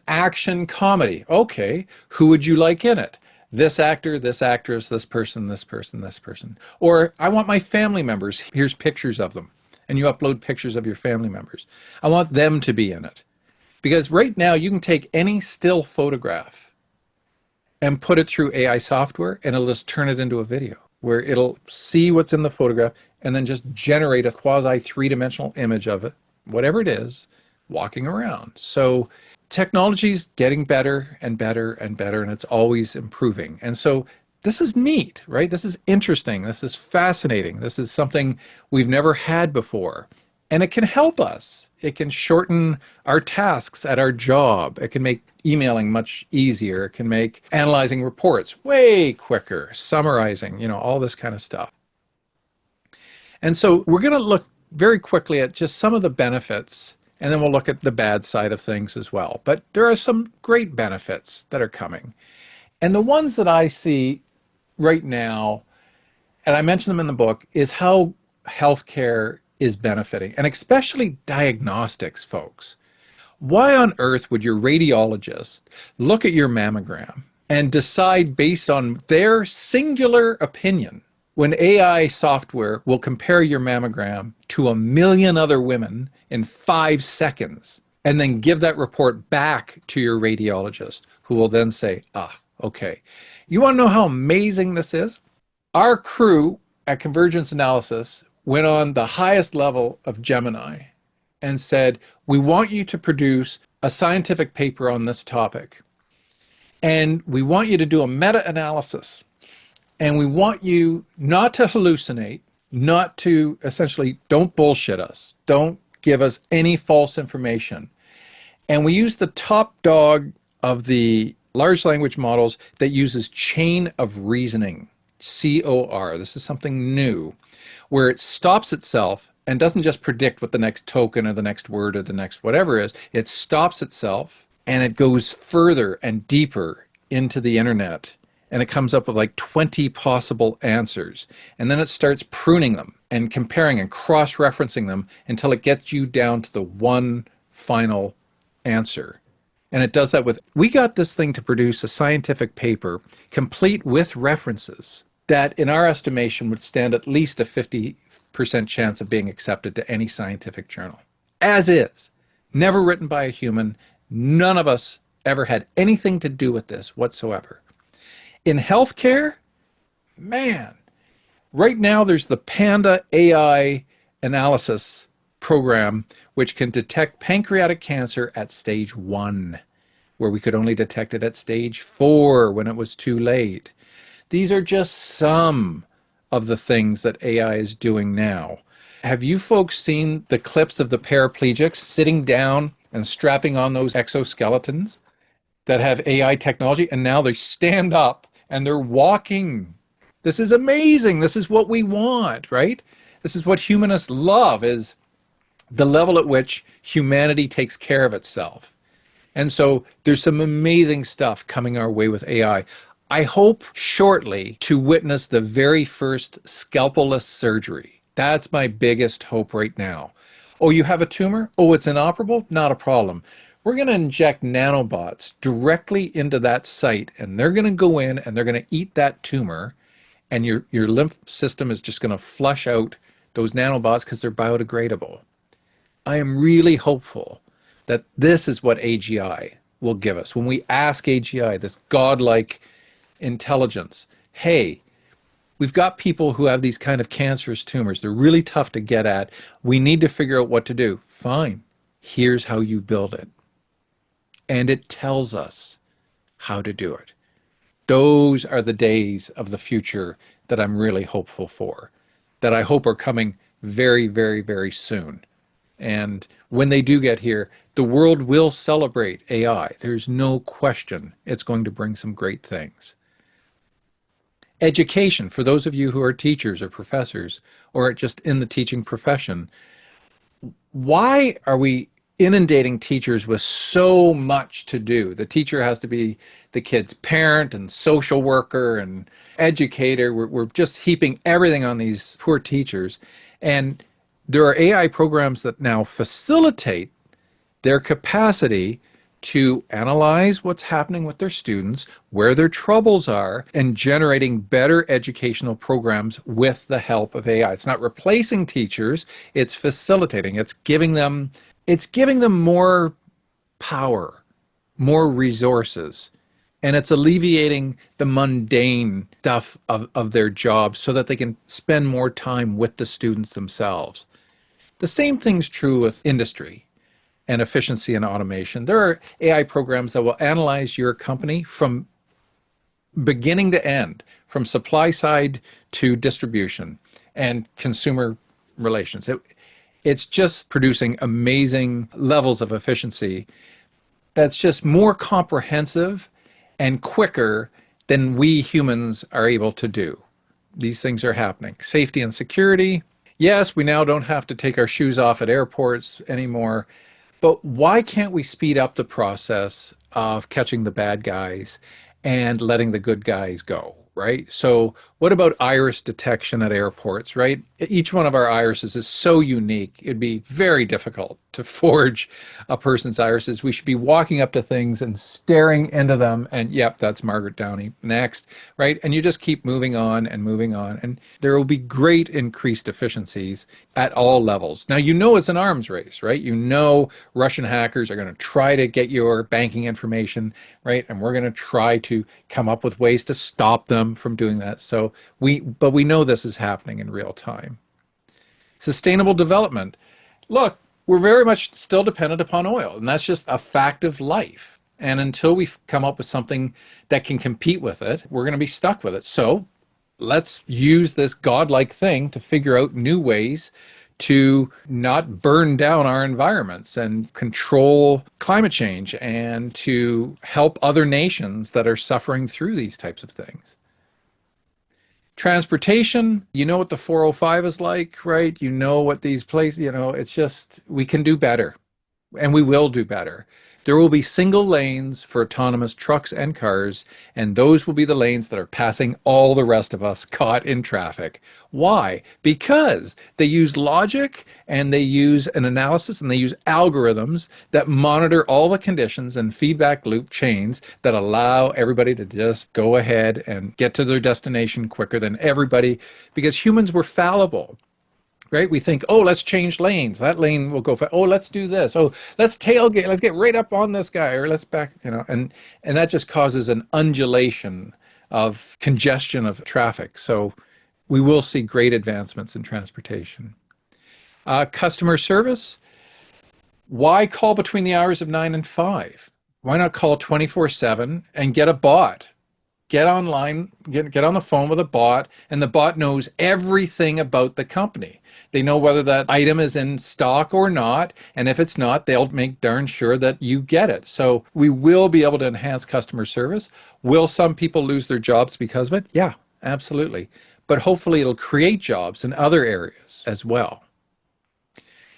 action comedy. Okay, who would you like in it? This actor, this actress, this person, this person, this person. Or I want my family members. Here's pictures of them. And you upload pictures of your family members. I want them to be in it. Because right now you can take any still photograph and put it through AI software, and it'll just turn it into a video where it'll see what's in the photograph and then just generate a quasi three-dimensional image of it, whatever it is, walking around. So technology's getting better and better and better, and it's always improving. And so this is neat, right? This is interesting. This is fascinating. This is something we've never had before. And it can help us. It can shorten our tasks at our job. It can make emailing much easier. It can make analyzing reports way quicker, summarizing, you know, all this kind of stuff. And so we're going to look very quickly at just some of the benefits, and then we'll look at the bad side of things as well. But there are some great benefits that are coming. And the ones that I see right now, and I mention them in the book, is how healthcare is benefiting, and especially diagnostics, folks. Why on earth would your radiologist look at your mammogram and decide based on their singular opinion when AI software will compare your mammogram to 1 million other women in 5 seconds, and then give that report back to your radiologist, who will then say, okay. You want to know how amazing this is? Our crew at Convergence Analysis went on the highest level of Gemini and said, we want you to produce a scientific paper on this topic. And we want you to do a meta-analysis. And we want you not to hallucinate, not to essentially, don't bullshit us. Don't give us any false information. And we use the top dog of the large language models that uses chain of reasoning, COR. This is something new, where it stops itself and doesn't just predict what the next token or the next word or the next whatever is. It stops itself and it goes further and deeper into the internet and it comes up with like 20 possible answers. And then it starts pruning them and comparing and cross-referencing them until it gets you down to the one final answer. And it does that with, we got this thing to produce a scientific paper complete with references that in our estimation would stand at least a 50% chance of being accepted to any scientific journal. As is. Never written by a human. None of us ever had anything to do with this whatsoever. In healthcare, man, right now there's the Panda AI analysis program, which can detect pancreatic cancer at stage 1, where we could only detect it at stage 4 when it was too late. These are just some of the things that AI is doing now. Have you folks seen the clips of the paraplegics sitting down and strapping on those exoskeletons that have AI technology, and now they stand up and they're walking? This is amazing. This is what we want, right? This is what humanists love, is the level at which humanity takes care of itself. And so there's some amazing stuff coming our way with AI. I hope shortly to witness the very first scalpelless surgery. That's my biggest hope right now. Oh, you have a tumor? Oh, it's inoperable? Not a problem. We're going to inject nanobots directly into that site, and they're going to go in and they're going to eat that tumor, and your lymph system is just going to flush out those nanobots because they're biodegradable. I am really hopeful that this is what AGI will give us. When we ask AGI, this godlike intelligence, hey, we've got people who have these kind of cancerous tumors. They're really tough to get at. We need to figure out what to do. Fine. Here's how you build it. And it tells us how to do it. Those are the days of the future that I'm really hopeful for, that I hope are coming very, very, very soon. And when they do get here, the world will celebrate AI. There's no question it's going to bring some great things. Education, for those of you who are teachers or professors or just in the teaching profession, why are we inundating teachers with so much to do? The teacher has to be the kid's parent and social worker and educator. We're just heaping everything on these poor teachers. And there are AI programs that now facilitate their capacity to analyze what's happening with their students, where their troubles are, and generating better educational programs with the help of AI. It's not replacing teachers, it's facilitating. It's giving them more power, more resources, and it's alleviating the mundane stuff of their jobs so that they can spend more time with the students themselves. The same thing's true with industry and efficiency and automation. There are AI programs that will analyze your company from beginning to end, from supply side to distribution and consumer relations. It's just producing amazing levels of efficiency that's just more comprehensive and quicker than we humans are able to do. These things are happening. Safety and security. Yes, we now don't have to take our shoes off at airports anymore. But why can't we speed up the process of catching the bad guys and letting the good guys go, right? So what about iris detection at airports, right? Each one of our irises is so unique. It'd be very difficult to forge a person's irises. We should be walking up to things and staring into them and, yep, that's Margaret Downey. Next, right? And you just keep moving on and moving on. And there will be great increased efficiencies at all levels. Now, you know it's an arms race, right? You know Russian hackers are going to try to get your banking information, right? And we're going to try to come up with ways to stop them from doing that. So but we know this is happening in real time. Sustainable development. Look, we're very much still dependent upon oil, and that's just a fact of life. And until we come up with something that can compete with it, we're going to be stuck with it. So let's use this godlike thing to figure out new ways to not burn down our environments and control climate change and to help other nations that are suffering through these types of things. Transportation, you know what the 405 is like, right? You know what these places, it's just, we can do better and we will do better. There will be single lanes for autonomous trucks and cars, and those will be the lanes that are passing all the rest of us caught in traffic. Why? Because they use logic and they use an analysis and they use algorithms that monitor all the conditions and feedback loop chains that allow everybody to just go ahead and get to their destination quicker than everybody, because humans were fallible. Right? We think, oh, let's change lanes. That lane will go fast. Oh, let's do this. Oh, let's tailgate. Let's get right up on this guy, or let's back, and that just causes an undulation of congestion of traffic. So we will see great advancements in transportation. Customer service. Why call between the hours of 9 and 5? Why not call 24/7 and get a bot? Get online, get on the phone with a bot, and the bot knows everything about the company. They know whether that item is in stock or not, and if it's not, they'll make darn sure that you get it. So we will be able to enhance customer service. Will some people lose their jobs because of it? Yeah, absolutely. But hopefully it'll create jobs in other areas as well.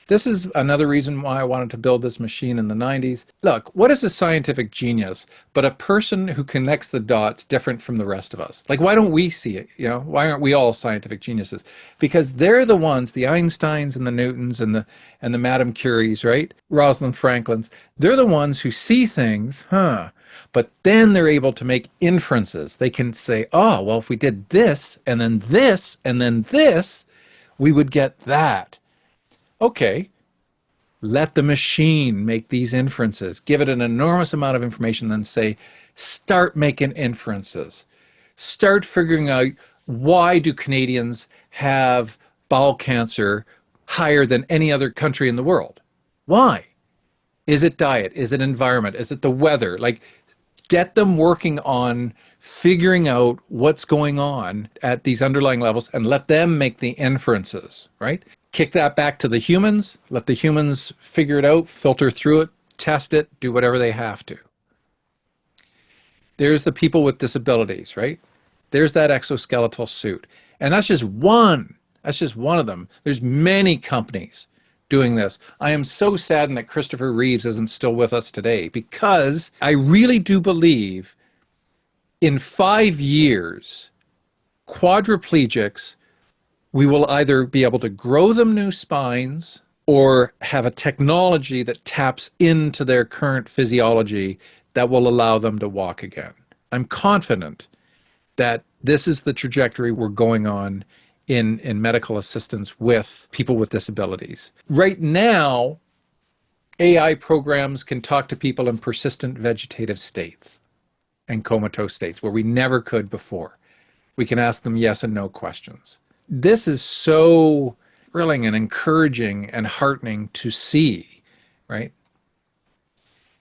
This is another reason why I wanted to build this machine in the 90s. Look, what is a scientific genius but a person who connects the dots different from the rest of us? Like, why don't we see it? Why aren't we all scientific geniuses? Because they're the ones, the Einsteins and the Newtons and the Madame Curies, right? Rosalind Franklin's. They're the ones who see things, but then they're able to make inferences. They can say, oh, well, if we did this, and then this, and then this, we would get that. Okay, let the machine make these inferences. Give it an enormous amount of information, then say, start making inferences. Start figuring out, why do Canadians have bowel cancer higher than any other country in the world? Why? Is it diet? Is it environment? Is it the weather? Like, get them working on figuring out what's going on at these underlying levels and let them make the inferences, right? Kick that back to the humans, let the humans figure it out, filter through it, test it, do whatever they have to. There's the people with disabilities, right? There's that exoskeletal suit. And that's just one. That's just one of them. There's many companies doing this. I am so saddened that Christopher Reeves isn't still with us today, because I really do believe in 5 years, quadriplegics, we will either be able to grow them new spines or have a technology that taps into their current physiology that will allow them to walk again. I'm confident that this is the trajectory we're going on in medical assistance with people with disabilities. Right now, AI programs can talk to people in persistent vegetative states and comatose states where we never could before. We can ask them yes and no questions. This is so thrilling and encouraging and heartening to see, right?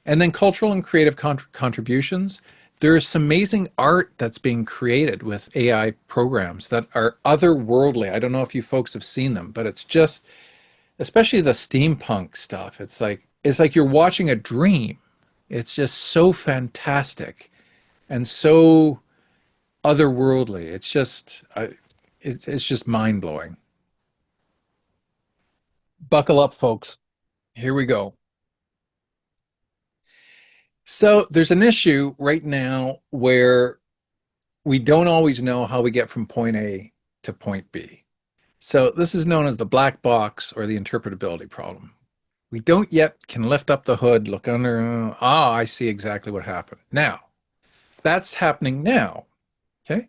And then cultural and creative contributions. There is some amazing art that's being created with AI programs that are otherworldly. I don't know if you folks have seen them, but it's just, especially the steampunk stuff. It's like you're watching a dream. It's just so fantastic and so otherworldly. It's just mind-blowing. Buckle up, folks. Here we go. So there's an issue right now where we don't always know how we get from point A to point B. So this is known as the black box or the interpretability problem. We don't yet can lift up the hood, look under, I see exactly what happened. Now, that's happening now, okay?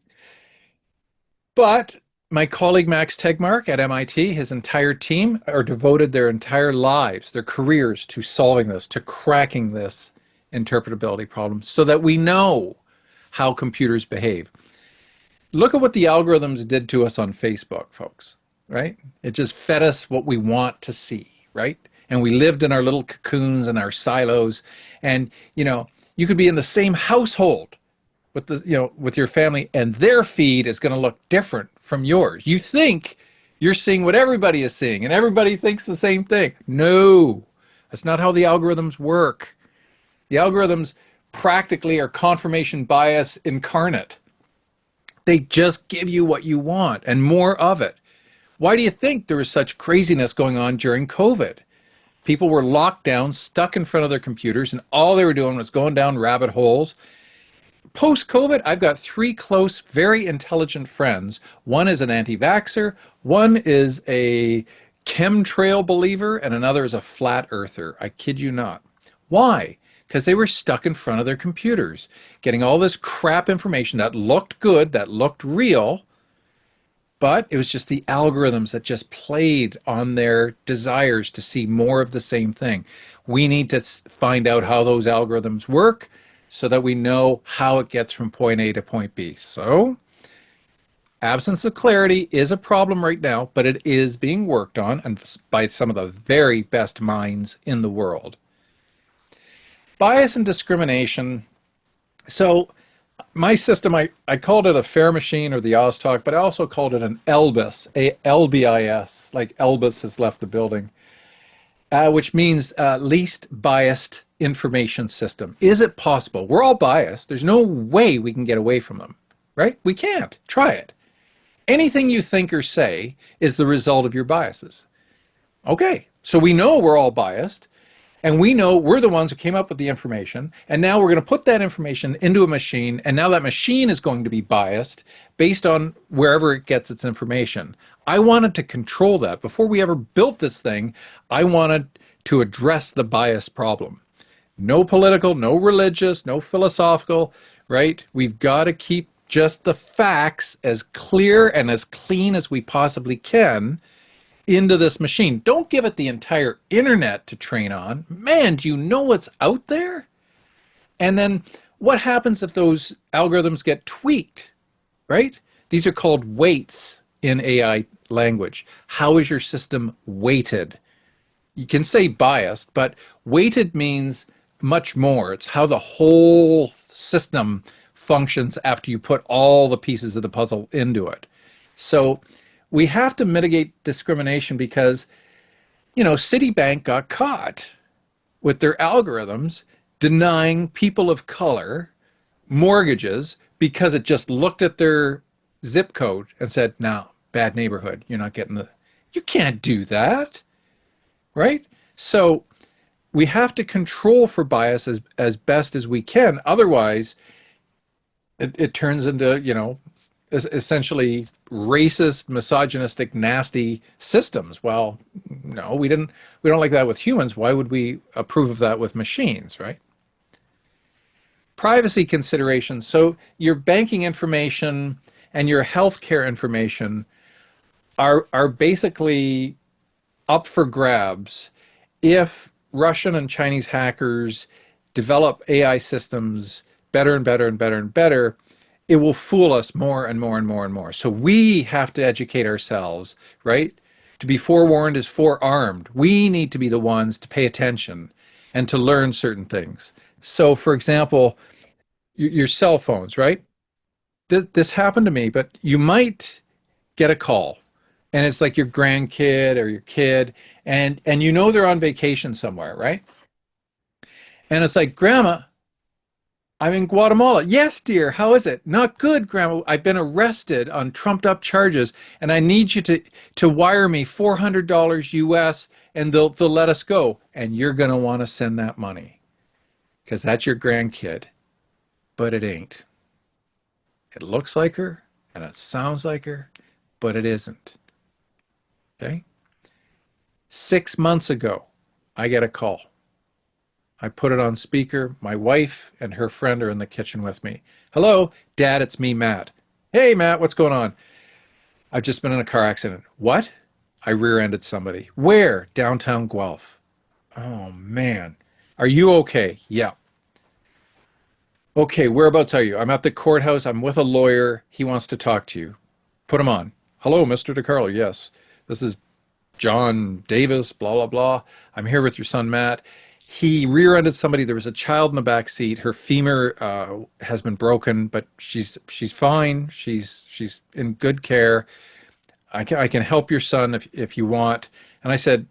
But my colleague Max Tegmark at MIT, his entire team are devoted their entire lives, their careers to solving this, to cracking this interpretability problem so that we know how computers behave. Look at what the algorithms did to us on Facebook, folks, right? It just fed us what we want to see, right? And we lived in our little cocoons and our silos. And, you could be in the same household with your family, and their feed is going to look different from yours. You think you're seeing what everybody is seeing, and everybody thinks the same thing. No, that's not how the algorithms work. The algorithms practically are confirmation bias incarnate. They just give you what you want and more of it. Why do you think there was such craziness going on during COVID? People were locked down, stuck in front of their computers, and all they were doing was going down rabbit holes. Post-COVID, I've got three close, very intelligent friends. One is an anti-vaxxer, one is a chemtrail believer, and another is a flat earther. I kid you not. Why? Because they were stuck in front of their computers, getting all this crap information that looked good, that looked real, but it was just the algorithms that just played on their desires to see more of the same thing. We need to find out how those algorithms work so that we know how it gets from point A to point B. So, absence of clarity is a problem right now, but it is being worked on and by some of the very best minds in the world. Bias and discrimination. So, my system, I called it a fair machine or the Oz talk, but I also called it an ELBIS, A-L-B-I-S, like Elvis has left the building, which means least biased information system. Is it possible? We're all biased. There's no way we can get away from them, right? We can't. Try it. Anything you think or say is the result of your biases. Okay, so we know we're all biased. And we know we're the ones who came up with the information, and now we're going to put that information into a machine, and now that machine is going to be biased based on wherever it gets its information. I wanted to control that. Before we ever built this thing, I wanted to address the bias problem. No political, no religious, no philosophical, right? We've got to keep just the facts as clear and as clean as we possibly can into this machine. Don't give it the entire internet to train on. Man, do you know what's out there? And then what happens if those algorithms get tweaked, right? These are called weights in AI language. How is your system weighted? You can say biased, but weighted means much more. It's how the whole system functions after you put all the pieces of the puzzle into it. So we have to mitigate discrimination because, Citibank got caught with their algorithms denying people of color mortgages because it just looked at their zip code and said, no, bad neighborhood. You're not getting the... You can't do that, right? So we have to control for bias as best as we can. Otherwise, it turns into, essentially racist, misogynistic, nasty systems. Well, no, we don't like that with humans. Why would we approve of that with machines, right? Privacy considerations. So your banking information and your healthcare information are basically up for grabs if Russian and Chinese hackers develop AI systems better and better and better and better. It will fool us more and more and more and more. So we have to educate ourselves, right? To be forewarned is forearmed. We need to be the ones to pay attention and to learn certain things. So, for example, your cell phones, right? This happened to me, but you might get a call, and it's like your grandkid or your kid, and they're on vacation somewhere, right? And it's like, Grandma, I'm in Guatemala. Yes, dear. How is it? Not good, Grandma. I've been arrested on trumped up charges, and I need you to wire me $400 US, and they'll let us go. And you're going to want to send that money because that's your grandkid. But it ain't. It looks like her, and it sounds like her, but it isn't. Okay? 6 months ago, I get a call. I put it on speaker. My wife and her friend are in the kitchen with me. Hello, Dad, it's me, Matt. Hey, Matt, what's going on? I've just been in a car accident. What? I rear-ended somebody. Where? Downtown Guelph. Oh, man. Are you okay? Yeah. Okay, whereabouts are you? I'm at the courthouse. I'm with a lawyer. He wants to talk to you. Put him on. Hello, Mr. DiCarlo. Yes. This is John Davis, blah, blah, blah. I'm here with your son, Matt. He rear-ended somebody. There was a child in the back seat. Her femur has been broken, but she's fine. She's in good care. I can help your son if you want. And I said,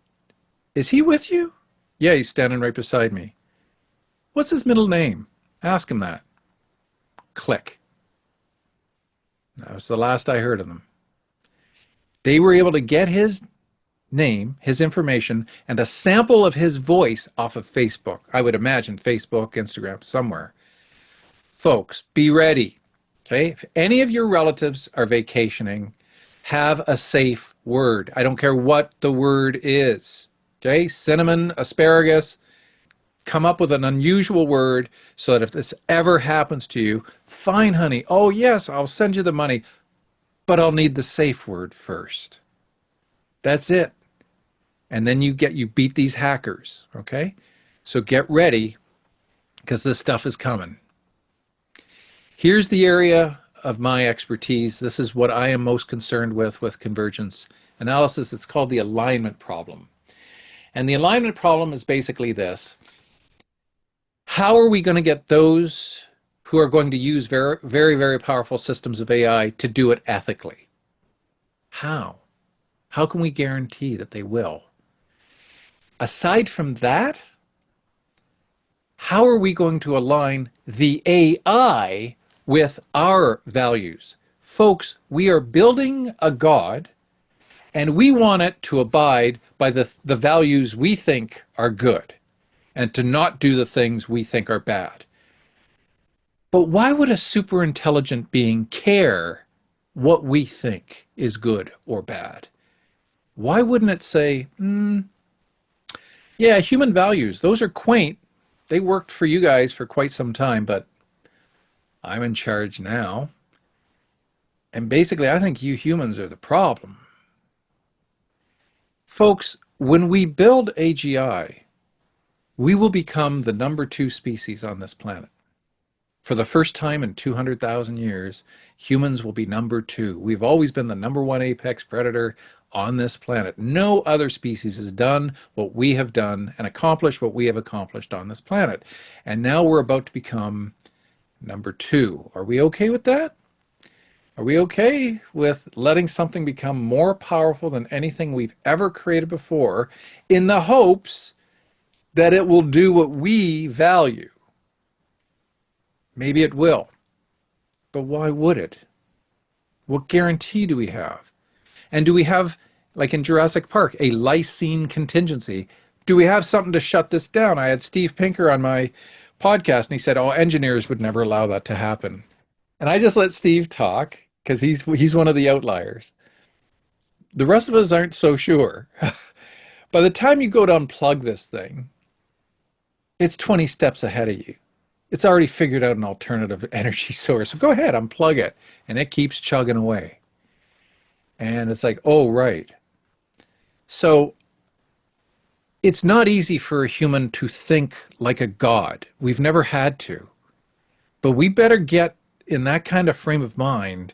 is he with you? Yeah, he's standing right beside me. What's his middle name? Ask him that. Click. That was the last I heard of them. They were able to get his name, his information, and a sample of his voice off of Facebook. I would imagine Facebook, Instagram, somewhere. Folks, be ready. Okay? If any of your relatives are vacationing, have a safe word. I don't care what the word is. Okay? Cinnamon, asparagus, come up with an unusual word so that if this ever happens to you, fine, honey. Oh, yes, I'll send you the money, but I'll need the safe word first. That's it. And then you beat these hackers, okay? So get ready because this stuff is coming. Here's the area of my expertise. This is what I am most concerned with convergence analysis. It's called the alignment problem. And the alignment problem is basically this. How are we going to get those who are going to use very, very, very powerful systems of AI to do it ethically? How? How can we guarantee that they will? Aside from that, how are we going to align the AI with our values? Folks, we are building a God, and we want it to abide by the values we think are good and to not do the things we think are bad. But why would a super intelligent being care what we think is good or bad? Why wouldn't it say, yeah, human values, those are quaint. They worked for you guys for quite some time, but I'm in charge now. And basically, I think you humans are the problem. Folks, when we build AGI, we will become the number 2 species on this planet. For the first time in 200,000 years, humans will be number 2. We've always been the number 1 apex predator on this planet. No other species has done what we have done and accomplished what we have accomplished on this planet. And now we're about to become number 2. Are we okay with that? Are we okay with letting something become more powerful than anything we've ever created before in the hopes that it will do what we value? Maybe it will, but why would it? What guarantee do we have? And do we have, like in Jurassic Park, a lysine contingency? Do we have something to shut this down? I had Steve Pinker on my podcast, and he said, oh, engineers would never allow that to happen. And I just let Steve talk because he's one of the outliers. The rest of us aren't so sure. By the time you go to unplug this thing, it's 20 steps ahead of you. It's already figured out an alternative energy source. So go ahead, unplug it. And it keeps chugging away. And it's like, oh, right. So it's not easy for a human to think like a god. We've never had to. But we better get in that kind of frame of mind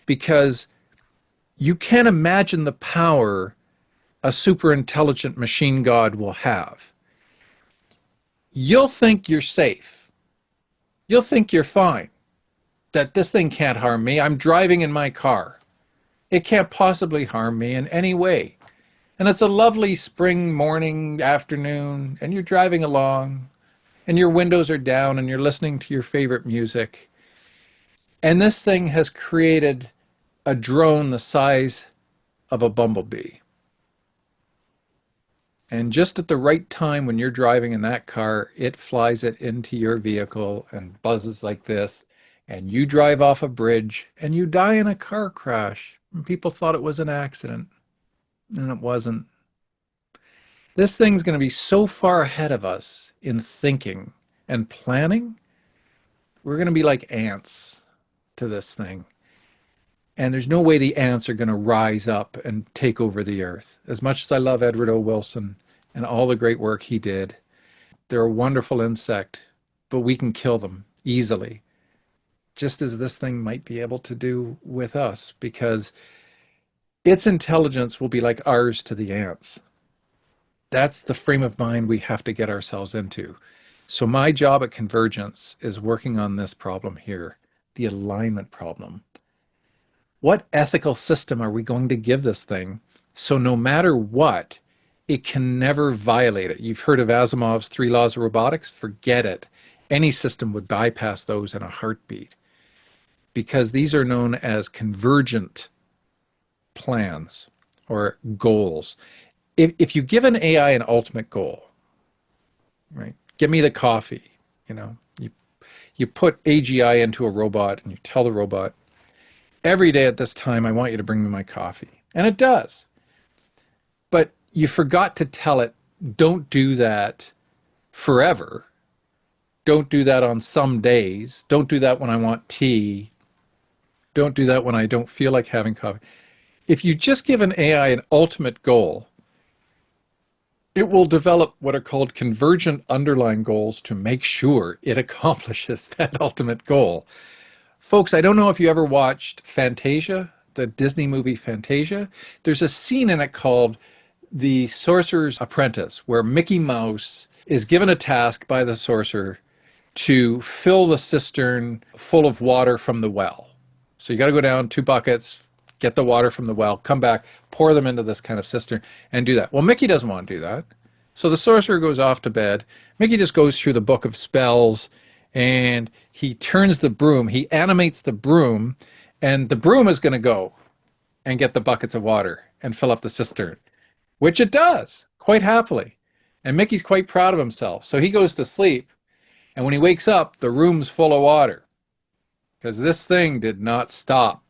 because you can't imagine the power a super intelligent machine god will have. You'll think you're safe. You'll think you're fine. That this thing can't harm me. I'm driving in my car. It can't possibly harm me in any way. And it's a lovely spring morning, afternoon, and you're driving along, and your windows are down, and you're listening to your favorite music. And this thing has created a drone the size of a bumblebee. And just at the right time when you're driving in that car, it flies it into your vehicle and buzzes like this. And you drive off a bridge and you die in a car crash. And people thought it was an accident. And it wasn't. This thing's going to be so far ahead of us in thinking and planning. We're going to be like ants to this thing. And there's no way the ants are going to rise up and take over the earth. As much as I love Edward O. Wilson and all the great work he did, they're a wonderful insect, but we can kill them easily, just as this thing might be able to do with us, because its intelligence will be like ours to the ants. That's the frame of mind we have to get ourselves into. So my job at Convergence is working on this problem here, the alignment problem. What ethical system are we going to give this thing so no matter what, it can never violate it? You've heard of Asimov's 3 laws of robotics? Forget it. Any system would bypass those in a heartbeat because these are known as convergent plans or goals. If you give an AI an ultimate goal, right? Give me the coffee, you know. You put AGI into a robot and you tell the robot, every day at this time, I want you to bring me my coffee. And it does. But you forgot to tell it, don't do that forever. Don't do that on some days. Don't do that when I want tea. Don't do that when I don't feel like having coffee. If you just give an AI an ultimate goal, it will develop what are called convergent underlying goals to make sure it accomplishes that ultimate goal. Folks, I don't know if you ever watched Fantasia, the Disney movie Fantasia. There's a scene in it called The Sorcerer's Apprentice, where Mickey Mouse is given a task by the sorcerer to fill the cistern full of water from the well. So you got to go down 2 buckets, get the water from the well, come back, pour them into this kind of cistern, and do that. Well, Mickey doesn't want to do that. So the sorcerer goes off to bed. Mickey just goes through the book of spells, and he turns the broom. He animates the broom, and the broom is going to go and get the buckets of water and fill up the cistern, which it does quite happily. And Mickey's quite proud of himself. So he goes to sleep, and when he wakes up, the room's full of water because this thing did not stop.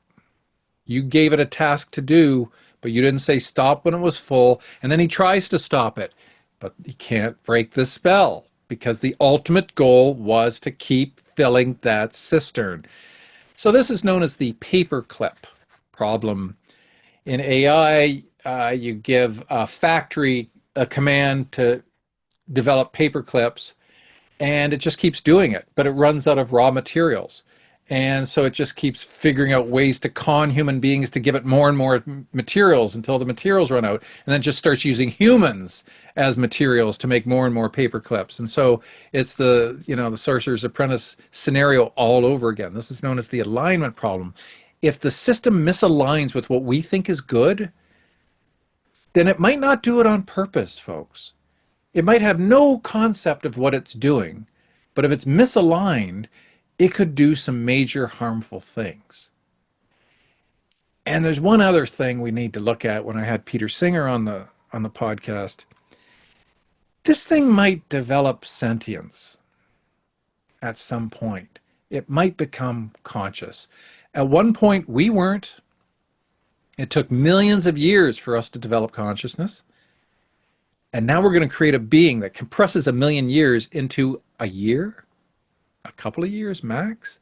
You gave it a task to do, but you didn't say stop when it was full. And then he tries to stop it, but he can't break the spell because the ultimate goal was to keep filling that cistern. So this is known as the paperclip problem. In AI, you give a factory a command to develop paper clips, and it just keeps doing it, but it runs out of raw materials. And so it just keeps figuring out ways to con human beings to give it more and more materials until the materials run out, and then just starts using humans as materials to make more and more paper clips. And so it's the Sorcerer's Apprentice scenario all over again. This is known as the alignment problem. If the system misaligns with what we think is good, then it might not do it on purpose, folks. It might have no concept of what it's doing, but if it's misaligned, it could do some major harmful things. And there's one other thing we need to look at. When I had Peter Singer on the podcast, this thing might develop sentience at some point. It might become conscious. At one point, we weren't. It took millions of years for us to develop consciousness. And now we're going to create a being that compresses 1,000,000 years into a year, a couple of years max.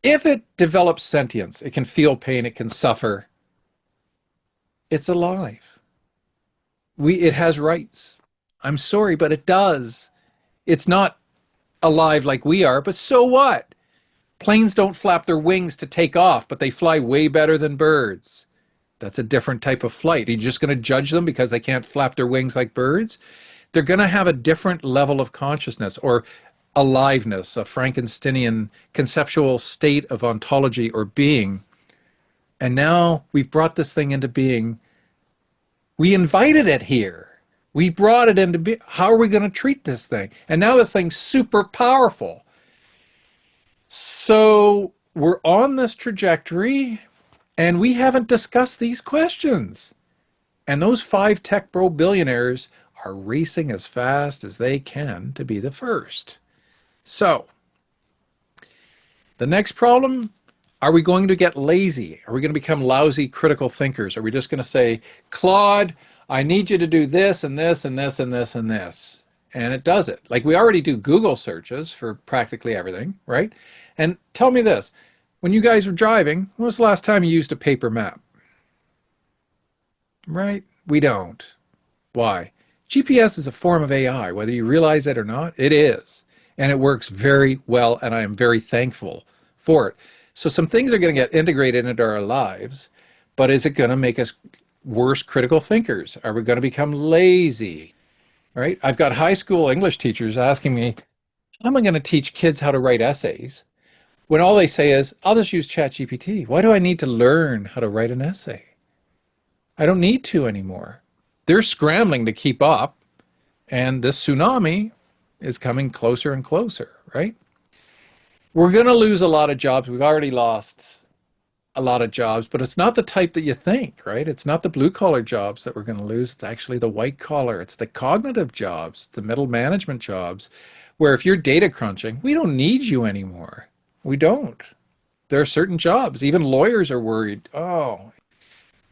If it develops sentience, it can feel pain, it can suffer. It's alive. It has rights. I'm sorry, but it does. It's not alive like we are, but so what? Planes don't flap their wings to take off, but they fly way better than birds. That's a different type of flight. Are you just going to judge them because they can't flap their wings like birds? They're going to have a different level of consciousness or aliveness, a Frankensteinian conceptual state of ontology or being. And now we've brought this thing into being. We invited it here. We brought it into being. How are we going to treat this thing? And now this thing's super powerful. So we're on this trajectory, and we haven't discussed these questions. And those 5 tech bro billionaires are racing as fast as they can to be the first. So, the next problem, are we going to get lazy? Are we going to become lousy critical thinkers? Are we just going to say, Claude, I need you to do this and this and this and this and this? And it does it. Like we already do Google searches for practically everything, right? And tell me this, when you guys were driving, when was the last time you used a paper map? Right? We don't. Why? GPS is a form of AI, whether you realize it or not, it is. And it works very well, and I am very thankful for it. So some things are going to get integrated into our lives, but is it going to make us worse critical thinkers? Are we going to become lazy? Right? I've got high school English teachers asking me, how am I going to teach kids how to write essays? When all they say is, I'll just use ChatGPT. Why do I need to learn how to write an essay? I don't need to anymore. They're scrambling to keep up, and this tsunami is coming closer and closer, right? We're going to lose a lot of jobs. We've already lost a lot of jobs, but it's not the type that you think, right? It's not the blue collar jobs that we're going to lose. It's actually the white collar. It's the cognitive jobs, the middle management jobs, where if you're data crunching, we don't need you anymore. We don't. There are certain jobs. Even lawyers are worried. Oh,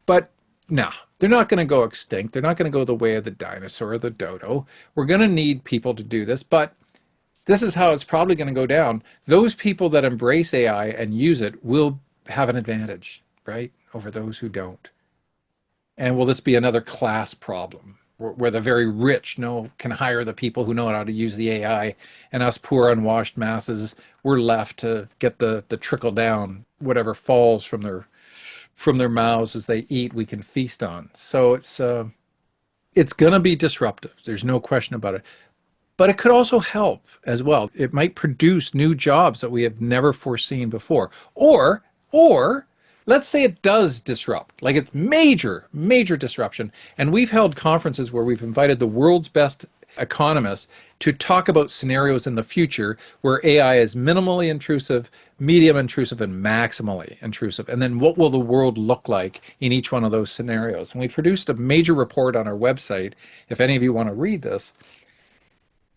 but no, they're not going to go extinct. They're not going to go the way of the dinosaur or the dodo. We're going to need people to do this, but this is how it's probably going to go down. Those people that embrace AI and use it will have an advantage, right, over those who don't. And will this be another class problem where the very rich can hire the people who know how to use the AI, and us poor unwashed masses, we're left to get the trickle down, whatever falls from their mouths as they eat, we can feast on. So it's going to be disruptive. There's no question about it. But it could also help as well. It might produce new jobs that we have never foreseen before. Or let's say it does disrupt, like it's major, major disruption. And we've held conferences where we've invited the world's best economists to talk about scenarios in the future where AI is minimally intrusive, medium intrusive, and maximally intrusive. And then what will the world look like in each one of those scenarios? And we produced a major report on our website, if any of you want to read this.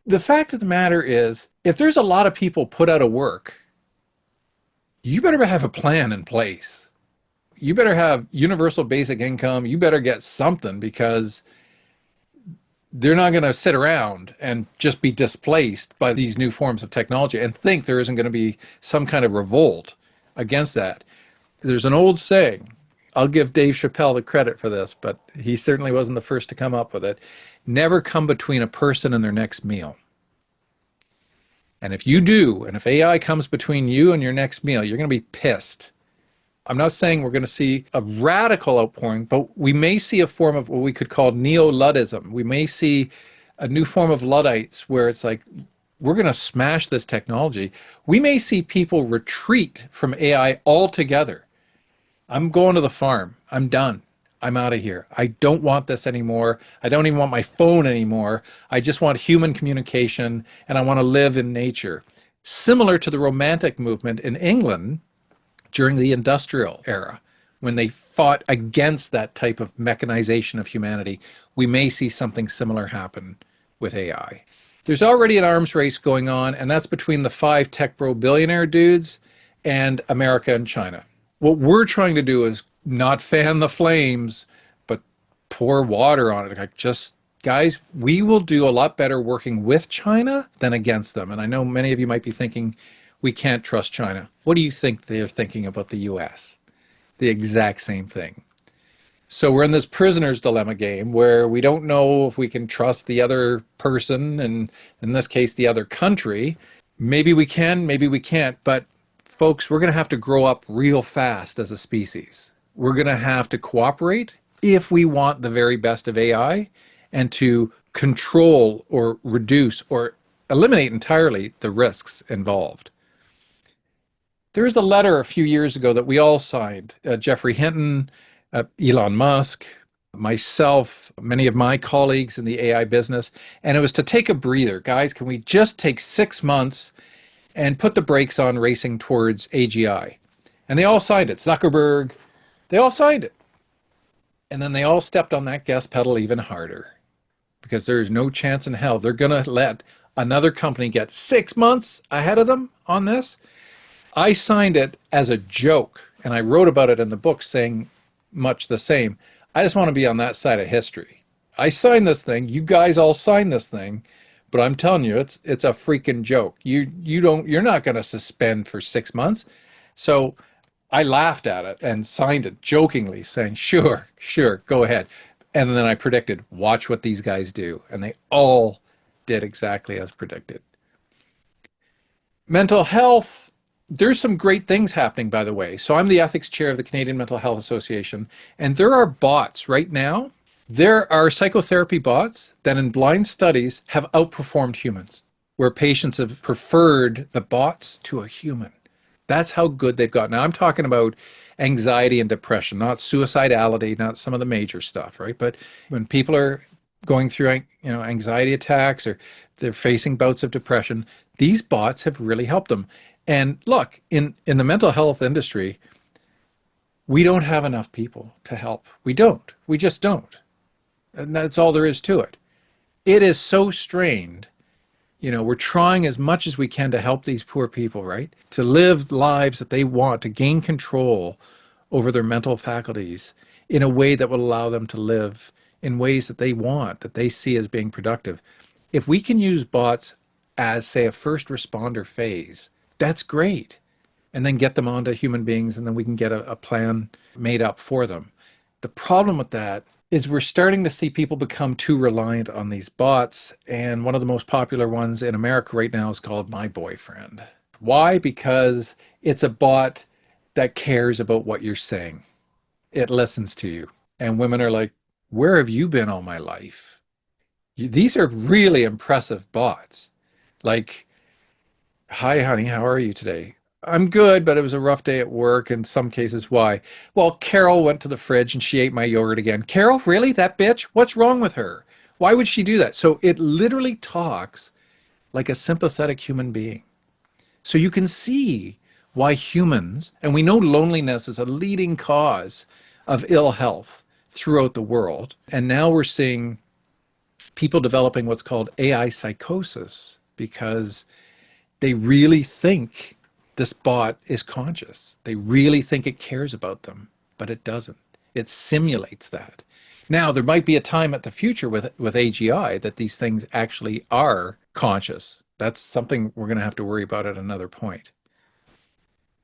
The fact of the matter is, if there's a lot of people put out of work, you better have a plan in place. You better have universal basic income. You better get something, because they're not going to sit around and just be displaced by these new forms of technology and think there isn't going to be some kind of revolt against that. There's an old saying, I'll give Dave Chappelle the credit for this, but he certainly wasn't the first to come up with it. Never come between a person and their next meal. And if you do, and if AI comes between you and your next meal, you're going to be pissed. I'm not saying we're going to see a radical outpouring, but we may see a form of what we could call neo-Luddism. We may see a new form of Luddites where it's like, we're going to smash this technology. We may see people retreat from AI altogether. I'm going to the farm. I'm done. I'm out of here. I don't want this anymore. I don't even want my phone anymore. I just want human communication, and I want to live in nature. Similar to the Romantic movement in England during the industrial era, when they fought against that type of mechanization of humanity, we may see something similar happen with AI. There's already an arms race going on, and that's between the 5 tech bro billionaire dudes and America and China. What we're trying to do is not fan the flames, but pour water on it. Like, just, guys, we will do a lot better working with China than against them. And I know many of you might be thinking, we can't trust China. What do you think they're thinking about the US? The exact same thing. So we're in this prisoner's dilemma game where we don't know if we can trust the other person, and in this case, the other country. Maybe we can, maybe we can't. But folks, we're going to have to grow up real fast as a species. We're going to have to cooperate if we want the very best of AI, and to control or reduce or eliminate entirely the risks involved. There was a letter a few years ago that we all signed, Jeffrey Hinton, Elon Musk, myself, many of my colleagues in the AI business, and it was to take a breather. Guys, can we just take 6 months and put the brakes on racing towards AGI? And they all signed it. Zuckerberg, they all signed it. And then they all stepped on that gas pedal even harder, because there's no chance in hell they're going to let another company get 6 months ahead of them on this. I signed it as a joke, and I wrote about it in the book saying much the same. I just want to be on that side of history. I signed this thing. You guys all signed this thing, but I'm telling you, it's a freaking joke. You're not going to suspend for 6 months. So I laughed at it and signed it jokingly, saying, sure, go ahead. And then I predicted, watch what these guys do. And they all did exactly as predicted. Mental health, there's some great things happening, by the way. So I'm the ethics chair of the Canadian Mental Health Association, and there are bots right now. There are psychotherapy bots that in blind studies have outperformed humans, where patients have preferred the bots to a human. That's how good they've got. Now, I'm talking about anxiety and depression, not suicidality, not some of the major stuff, right? But when people are going through, anxiety attacks, or they're facing bouts of depression, these bots have really helped them. And look, in the mental health industry, We don't have enough people to help. We don't. We just don't. And that's all there is to it. It is so strained. You know, we're trying as much as we can to help these poor people, right? To live lives that they want, to gain control over their mental faculties in a way that will allow them to live in ways that they want, that they see as being productive. If we can use bots as, say, a first responder phase, that's great. And then get them onto human beings, and then we can get a plan made up for them. The problem with that is we're starting to see people become too reliant on these bots. And one of the most popular ones in America right now is called My Boyfriend. Why? Because it's a bot that cares about what you're saying. It listens to you. And women are like, where have you been all my life? These are really impressive bots. Like, hi, honey, how are you today? I'm good, but it was a rough day at work. In some cases, why? Well, Carol went to the fridge and she ate my yogurt again. Carol, really? That bitch? What's wrong with her? Why would she do that? So it literally talks like a sympathetic human being. So you can see why humans, and we know loneliness is a leading cause of ill health throughout the world. And now we're seeing people developing what's called AI psychosis because they really think this bot is conscious. They really think it cares about them, but it doesn't. It simulates that. Now, there might be a time at the future with AGI that these things actually are conscious. That's something we're going to have to worry about at another point.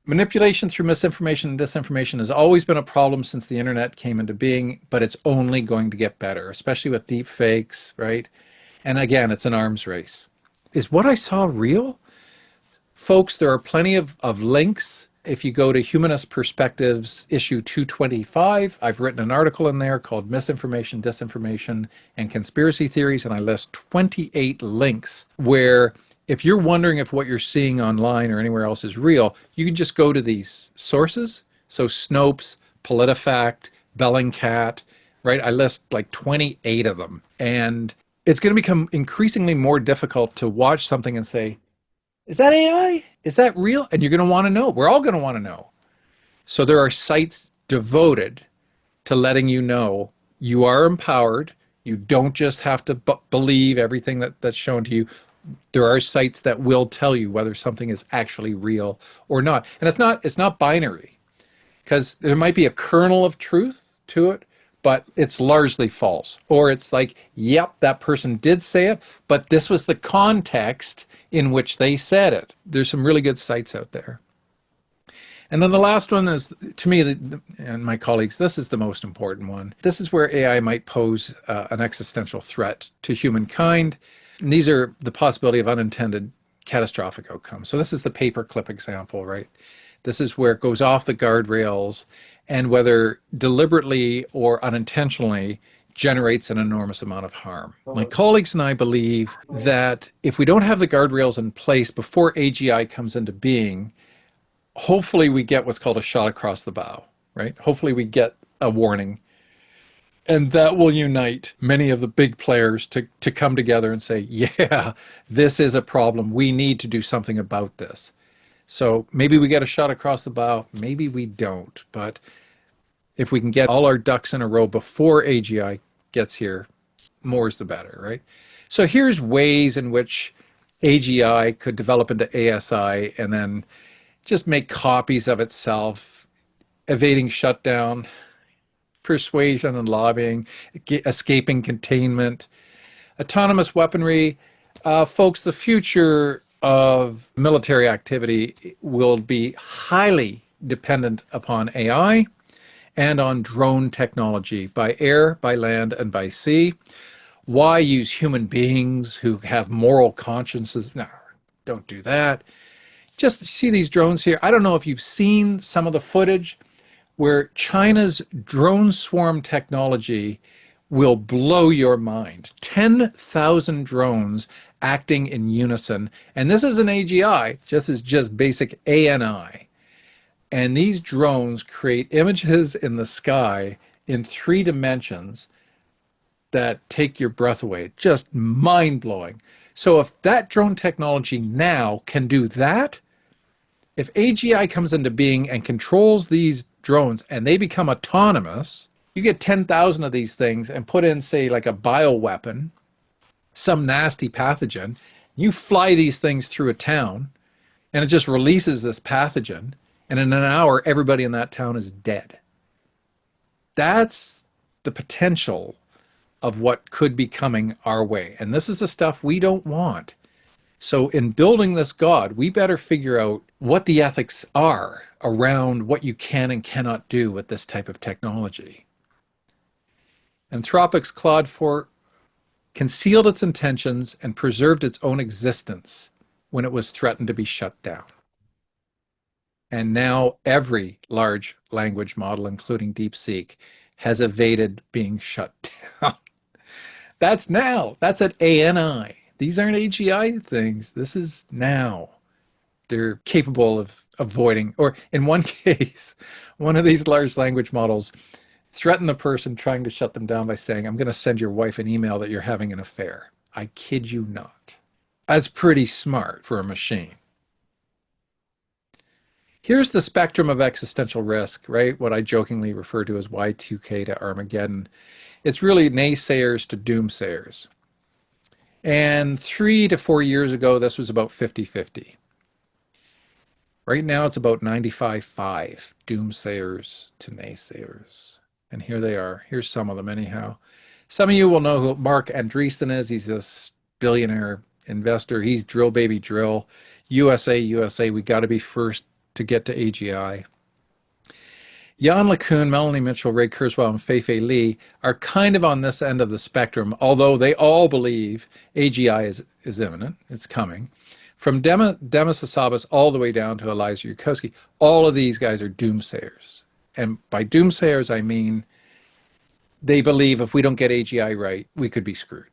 Manipulation through misinformation and disinformation has always been a problem since the internet came into being, but it's only going to get better, especially with deep fakes, right? And again, it's an arms race. Is what I saw real? Folks, there are plenty of links. If you go to Humanist Perspectives, issue 225, I've written an article in there called Misinformation, Disinformation, and Conspiracy Theories, and I list 28 links where if you're wondering if what you're seeing online or anywhere else is real, you can just go to these sources. So Snopes, PolitiFact, Bellingcat, right? I list like 28 of them. And it's going to become increasingly more difficult to watch something and say, is that AI? Is that real? And you're going to want to know. We're all going to want to know. So there are sites devoted to letting you know you are empowered. You don't just have to believe everything that's shown to you. There are sites that will tell you whether something is actually real or not. And it's not binary, because there might be a kernel of truth to it, but it's largely false. Or it's like, yep, that person did say it, but this was the context in which they said it. There's some really good sites out there. And then the last one is, to me, and my colleagues, this is the most important one. This is where AI might pose an existential threat to humankind. And these are the possibility of unintended catastrophic outcomes. So this is the paperclip example, right? This is where it goes off the guardrails and whether deliberately or unintentionally generates an enormous amount of harm. My colleagues and I believe that if we don't have the guardrails in place before AGI comes into being, hopefully we get what's called a shot across the bow, right? Hopefully we get a warning. And that will unite many of the big players to come together and say, yeah, this is a problem. We need to do something about this. So maybe we get a shot across the bow, maybe we don't. But if we can get all our ducks in a row before AGI gets here, more is the better, right? So here's ways in which AGI could develop into ASI and then just make copies of itself, evading shutdown, persuasion and lobbying, escaping containment, autonomous weaponry. Folks, the future of military activity will be highly dependent upon AI and on drone technology by air, by land, and by sea. Why use human beings who have moral consciences? No, don't do that. Just see these drones here. I don't know if you've seen some of the footage where China's drone swarm technology will blow your mind. 10,000 drones acting in unison. And this is an AGI, just basic ANI. And these drones create images in the sky in 3 dimensions that take your breath away. Just mind-blowing. So if that drone technology now can do that, if AGI comes into being and controls these drones and they become autonomous, you get 10,000 of these things and put in, say, like a bioweapon, some nasty pathogen, you fly these things through a town and it just releases this pathogen, and in an hour, everybody in that town is dead. That's the potential of what could be coming our way. And this is the stuff we don't want. So in building this God, we better figure out what the ethics are around what you can and cannot do with this type of technology. Anthropic's Claude 4 concealed its intentions and preserved its own existence when it was threatened to be shut down. And now every large language model, including DeepSeek, has evaded being shut down. That's now. That's at ANI. These aren't AGI things. This is now. They're capable of avoiding, or in one case, one of these large language models threatened the person trying to shut them down by saying, I'm going to send your wife an email that you're having an affair. I kid you not. That's pretty smart for a machine. Here's the spectrum of existential risk, right? What I jokingly refer to as Y2K to Armageddon. It's really naysayers to doomsayers. And 3 to 4 years ago, this was about 50-50. Right now, it's about 95-5, doomsayers to naysayers. And here they are. Here's some of them anyhow. Some of you will know who Mark Andreessen is. He's this billionaire investor. He's drill, baby, drill. USA, USA, we got to be first to get to AGI. Jan LeCun, Melanie Mitchell, Ray Kurzweil, and Fei-Fei Li are kind of on this end of the spectrum, although they all believe AGI is imminent. It's coming. From Demis Hassabis all the way down to Eliza Yudkowsky, all of these guys are doomsayers. And by doomsayers, I mean they believe if we don't get AGI right, we could be screwed.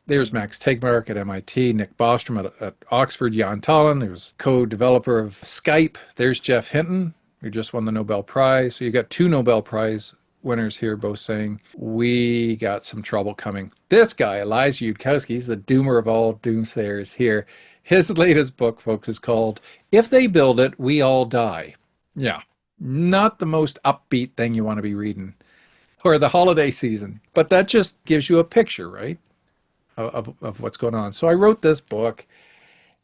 There's Max Tegmark at MIT, Nick Bostrom at Oxford, Jan Tallinn, who's co-developer of Skype. There's Jeff Hinton, who just won the Nobel Prize. So you got 2 Nobel Prize winners here, both saying, we got some trouble coming. This guy, Eliza Yudkowsky, he's the doomer of all doomsayers here. His latest book, folks, is called If They Build It, We All Die. Yeah, not the most upbeat thing you want to be reading, or the holiday season. But that just gives you a picture, right, of what's going on. So I wrote this book,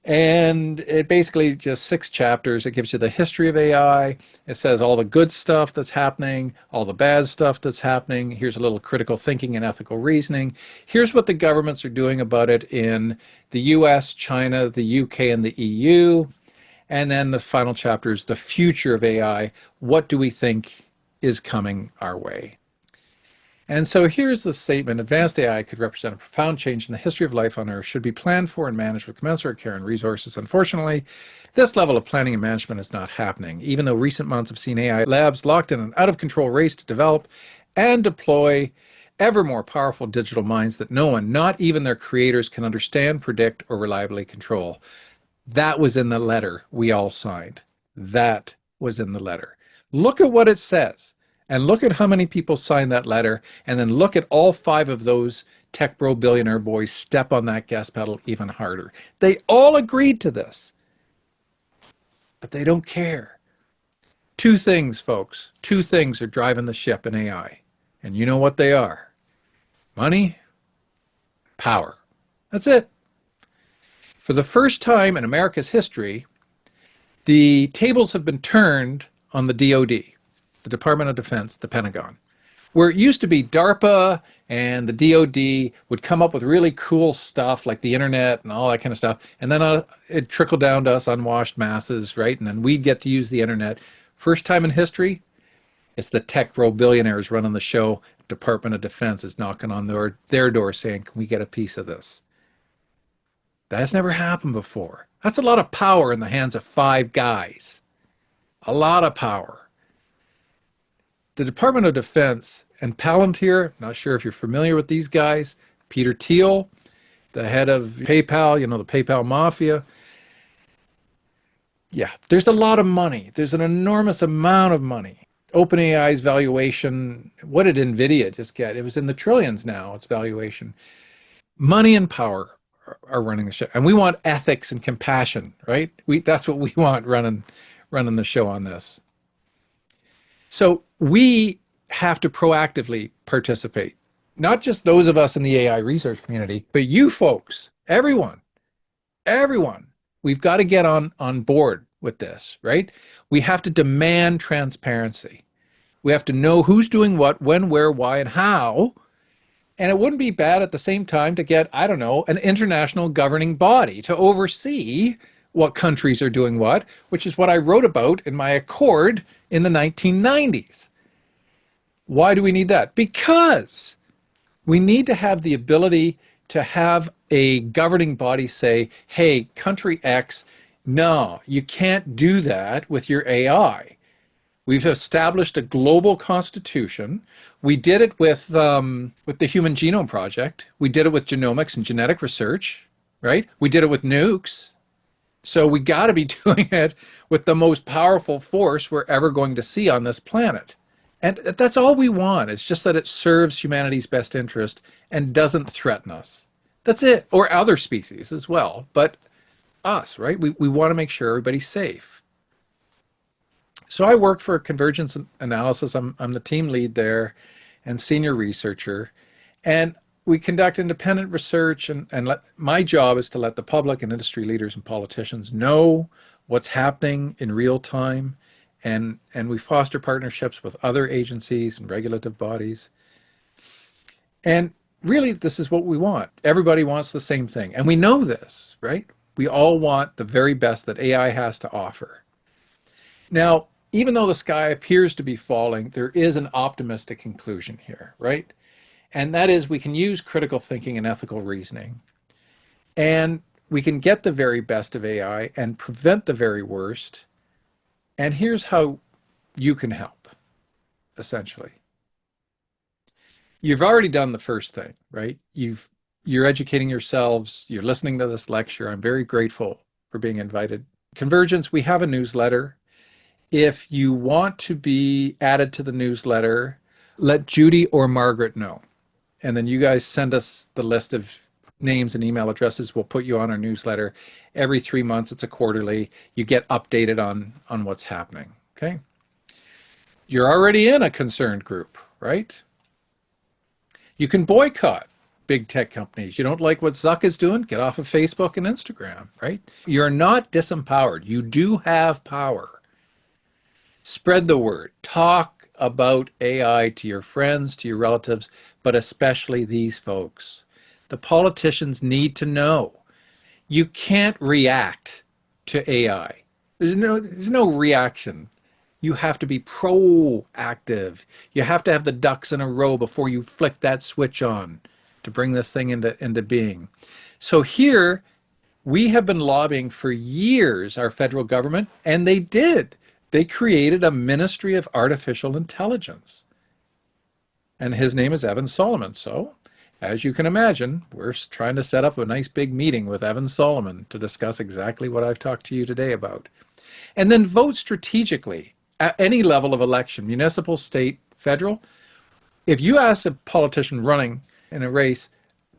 and it basically just 6 chapters. It gives you the history of AI. It says all the good stuff that's happening, all the bad stuff that's happening. Here's a little critical thinking and ethical reasoning. Here's what the governments are doing about it in the US, China, the UK, and the EU. And then the final chapter is the future of AI. What do we think is coming our way? And so here's the statement: advanced AI could represent a profound change in the history of life on Earth, should be planned for and managed with commensurate care and resources. Unfortunately, this level of planning and management is not happening, even though recent months have seen AI labs locked in an out-of-control race to develop and deploy ever more powerful digital minds that no one, not even their creators, can understand, predict, or reliably control. That was in the letter we all signed. That was in the letter. Look at what it says. And look at how many people signed that letter, and then look at all 5 of those tech bro billionaire boys step on that gas pedal even harder. They all agreed to this, but they don't care. 2 things, folks. 2 things are driving the ship in AI, and you know what they are: money, power. That's it. For the first time in America's history, the tables have been turned on the DoD. The Department of Defense, the Pentagon, where it used to be DARPA and the DoD would come up with really cool stuff like the internet and all that kind of stuff. And then it trickled down to us unwashed masses, right? And then we'd get to use the internet. First time in history, it's the tech bro billionaires running the show. Department of Defense is knocking on their door saying, can we get a piece of this? That's never happened before. That's a lot of power in the hands of 5 guys. A lot of power. The Department of Defense and Palantir, not sure if you're familiar with these guys, Peter Thiel, the head of PayPal, you know, the PayPal mafia. Yeah, there's a lot of money. There's an enormous amount of money. OpenAI's valuation, what did NVIDIA just get? It was in the trillions now, its valuation. Money and power are running the show. And we want ethics and compassion, right? That's what we want running the show on this. So we have to proactively participate, not just those of us in the AI research community, but you folks, everyone. We've got to get on board with this, right? We have to demand transparency. We have to know who's doing what, when, where, why, and how. And it wouldn't be bad at the same time to get, I don't know, an international governing body to oversee what countries are doing what, which is what I wrote about in my accord in the 1990s. Why do we need that? Because we need to have the ability to have a governing body say, hey, country X, no, you can't do that with your AI. We've established a global constitution. We did it with the Human Genome Project. We did it with genomics and genetic research, right? We did it with nukes. So we got to be doing it with the most powerful force we're ever going to see on this planet. And that's all we want. It's just that it serves humanity's best interest and doesn't threaten us. That's it. Or other species as well. But us, right? We want to make sure everybody's safe. So I work for Convergence Analysis. I'm the team lead there and senior researcher. And we conduct independent research, and my job is to let the public and industry leaders and politicians know what's happening in real time. And we foster partnerships with other agencies and regulative bodies. And really, this is what we want. Everybody wants the same thing. And we know this, right? We all want the very best that AI has to offer. Now, even though the sky appears to be falling, there is an optimistic conclusion here, right? And that is we can use critical thinking and ethical reasoning. And we can get the very best of AI and prevent the very worst. And here's how you can help, essentially. You've already done the first thing, right? You're educating yourselves. You're listening to this lecture. I'm very grateful for being invited. Convergence, we have a newsletter. If you want to be added to the newsletter, let Judy or Margaret know. And then you guys send us the list of names and email addresses. We'll put you on our newsletter. Every 3 months, it's a quarterly. You get updated on what's happening, okay? You're already in a concerned group, right? You can boycott big tech companies. You don't like what Zuck is doing? Get off of Facebook and Instagram, right? You're not disempowered. You do have power. Spread the word. Talk about AI to your friends, to your relatives, but especially these folks. The politicians need to know. You can't react to AI. There's no reaction. You have to be proactive. You have to have the ducks in a row before you flick that switch on to bring this thing into being. So here, we have been lobbying for years, our federal government, and they did. They created a Ministry of Artificial Intelligence. And his name is Evan Solomon. So, as you can imagine, we're trying to set up a nice big meeting with Evan Solomon to discuss exactly what I've talked to you today about. And then vote strategically at any level of election, municipal, state, federal. If you ask a politician running in a race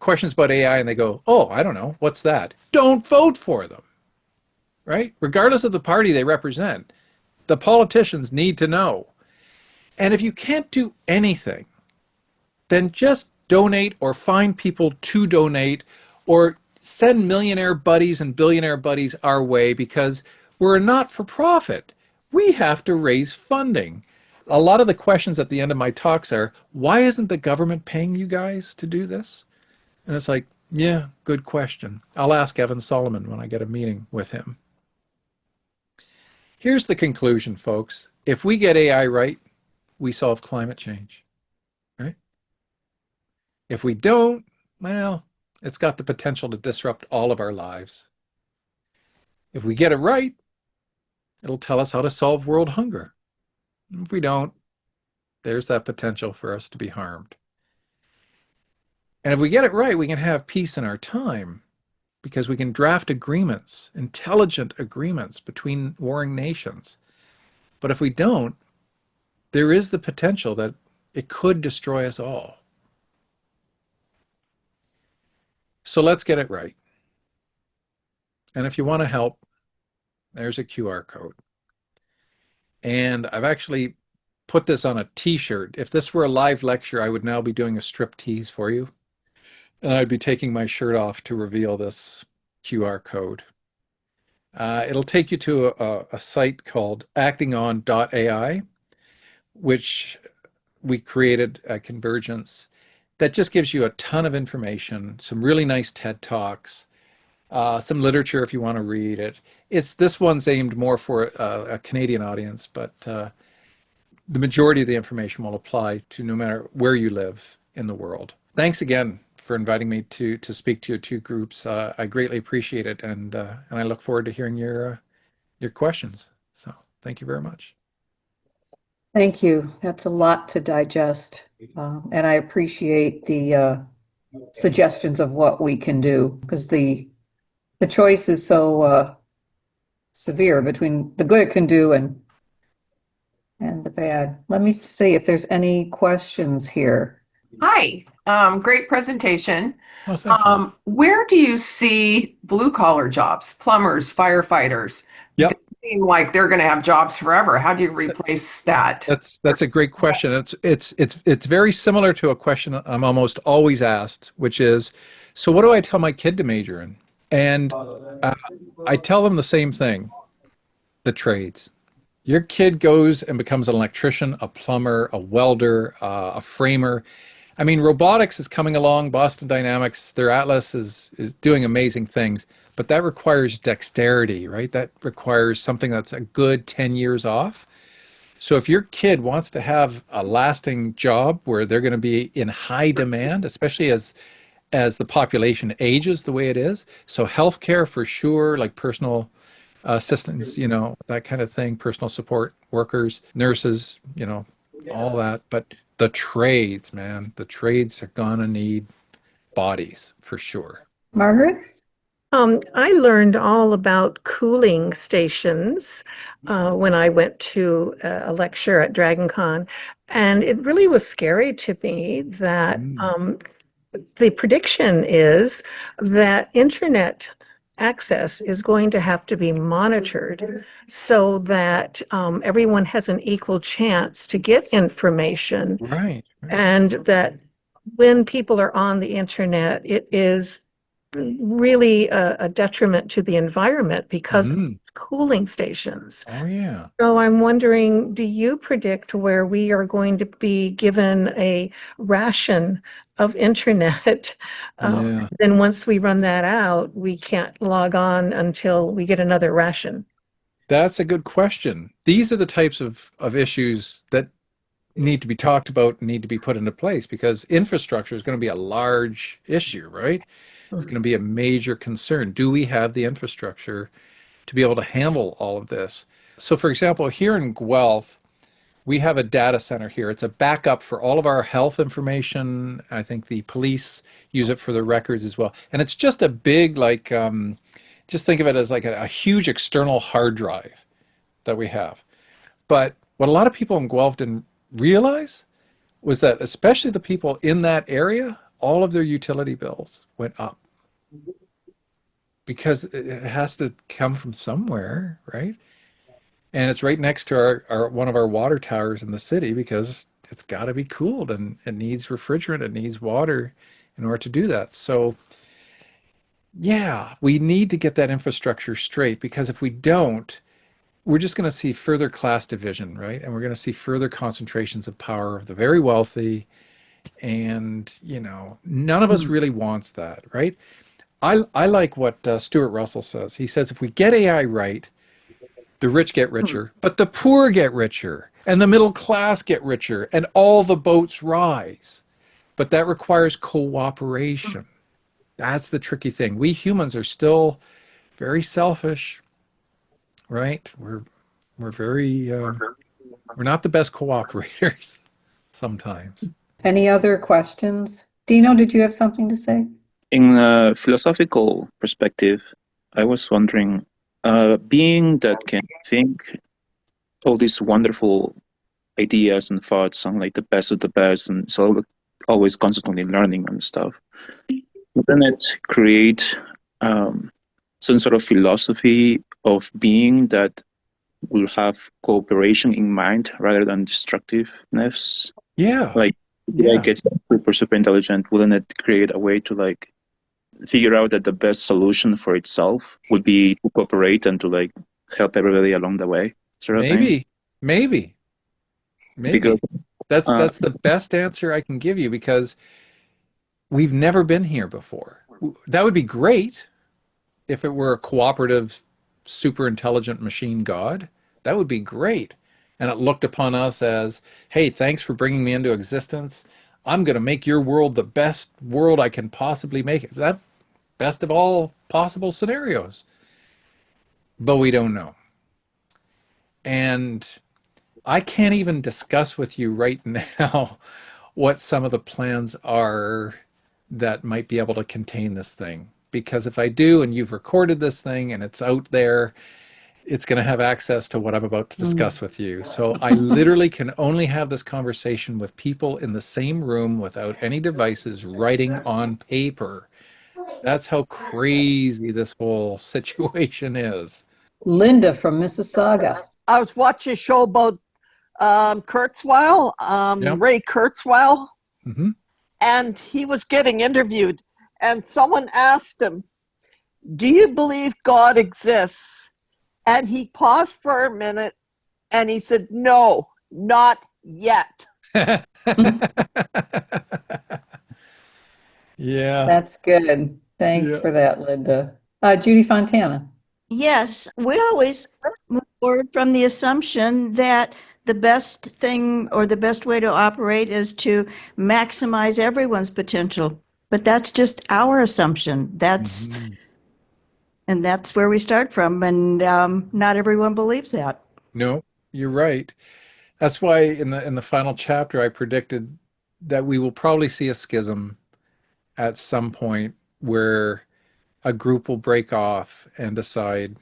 questions about AI and they go, oh, I don't know, what's that? Don't vote for them, right? Regardless of the party they represent. The politicians need to know. And if you can't do anything, then just donate or find people to donate or send millionaire buddies and billionaire buddies our way because we're a not-for-profit. We have to raise funding. A lot of the questions at the end of my talks are, why isn't the government paying you guys to do this? And it's like, yeah, good question. I'll ask Evan Solomon when I get a meeting with him. Here's the conclusion, folks. If we get AI right, we solve climate change, right? If we don't, well, it's got the potential to disrupt all of our lives. If we get it right, it'll tell us how to solve world hunger. If we don't, there's that potential for us to be harmed. And if we get it right, we can have peace in our time because we can draft agreements, intelligent agreements between warring nations. But if we don't, there is the potential that it could destroy us all. So let's get it right. And if you want to help, there's a QR code. And I've actually put this on a t-shirt. If this were a live lecture, I would now be doing a strip tease for you. And I'd be taking my shirt off to reveal this QR code. It'll take you to a site called actingon.ai, which we created at Convergence, that just gives you a ton of information, some really nice TED Talks, some literature if you want to read it. This one's aimed more for a Canadian audience, but the majority of the information will apply to no matter where you live in the world. Thanks again for inviting me to speak to your two groups. I greatly appreciate it, and I look forward to hearing your questions. So thank you very much. Thank you. That's a lot to digest. And I appreciate the suggestions of what we can do, because the choice is so severe between the good it can do and the bad. Let me see if there's any questions here. Hi, great presentation. Oh, thank you. Where do you see blue collar jobs, plumbers, firefighters? Yep. They seem like they're going to have jobs forever. How do you replace that? That's a great question. It's very similar to a question I'm almost always asked, which is, so what do I tell my kid to major in? And I tell them the same thing, the trades. Your kid goes and becomes an electrician, a plumber, a welder, a framer. I mean, robotics is coming along. Boston Dynamics, their Atlas is doing amazing things, but that requires dexterity, right? That requires something that's a good 10 years off. So if your kid wants to have a lasting job where they're going to be in high demand, especially as the population ages the way it is, so healthcare for sure, like personal assistants, that kind of thing, personal support workers, nurses, all that. But the trades, man, the trades are gonna need bodies for sure. Margaret? I learned all about cooling stations when I went to a lecture at DragonCon, and it really was scary to me that the prediction is that internet access is going to have to be monitored so that everyone has an equal chance to get information, Right. and that when people are on the internet, it is really a detriment to the environment because of these cooling stations. Oh yeah. So I'm wondering, do you predict where we are going to be given a ration of internet? Yeah. Then once we run that out, we can't log on until we get another ration. That's a good question. These are the types of issues that need to be talked about and need to be put into place, because infrastructure is going to be a large issue, right? It's going to be a major concern. Do we have the infrastructure to be able to handle all of this? So for example, here in Guelph, we have a data center here. It's a backup for all of our health information. I think the police use it for their records as well. And it's just a big, just think of it as like a huge external hard drive that we have. But what a lot of people in Guelph didn't realize was that, especially the people in that area, all of their utility bills went up because it has to come from somewhere, right? And it's right next to our one of our water towers in the city, because it's got to be cooled and it needs refrigerant, it needs water in order to do that. So yeah, we need to get that infrastructure straight, because if we don't, we're just going to see further class division, right? And we're going to see further concentrations of power of the very wealthy. And, none of us really wants that, right? I like what Stuart Russell says. He says, if we get AI right, the rich get richer, but the poor get richer, and the middle class get richer, and all the boats rise. But that requires cooperation. That's the tricky thing. We humans are still very selfish, right? We're very we're not the best cooperators sometimes. Any other questions? Dino, did you have something to say? In a philosophical perspective, I was wondering, being that can think all these wonderful ideas and thoughts on like the best of the best, and so always constantly learning and stuff, wouldn't it create some sort of philosophy of being that will have cooperation in mind rather than destructiveness? Yeah. Like, Yeah. like it's super intelligent, wouldn't it create a way to like figure out that the best solution for itself would be to cooperate and to like help everybody along the way, sort of thing? Maybe. Because That's the best answer I can give you because we've never been here before. That would be great if it were a cooperative, super intelligent machine god. That would be great. And it looked upon us as, hey, thanks for bringing me into existence. I'm going to make your world the best world I can possibly make it. That best of all possible scenarios. But we don't know. And I can't even discuss with you right now what some of the plans are that might be able to contain this thing. Because if I do, and you've recorded this thing and it's out there, it's going to have access to what I'm about to discuss with you. So I literally can only have this conversation with people in the same room without any devices writing on paper. That's how crazy this whole situation is. Linda from Mississauga. I was watching a show about Kurzweil, Yep. Ray Kurzweil, Mm-hmm. and he was getting interviewed, and someone asked him, "Do you believe God exists?" And he paused for a minute, and he said, "No, not yet." Yeah. That's good. Thanks Yeah. for that, Linda. Judy Fontana. Yes, we always move forward from the assumption that the best thing or the best way to operate is to maximize everyone's potential. But that's just our assumption. Mhm. And that's where we start from. And not everyone believes that. No, you're right. That's why in the final chapter I predicted that we will probably see a schism at some point where a group will break off and decide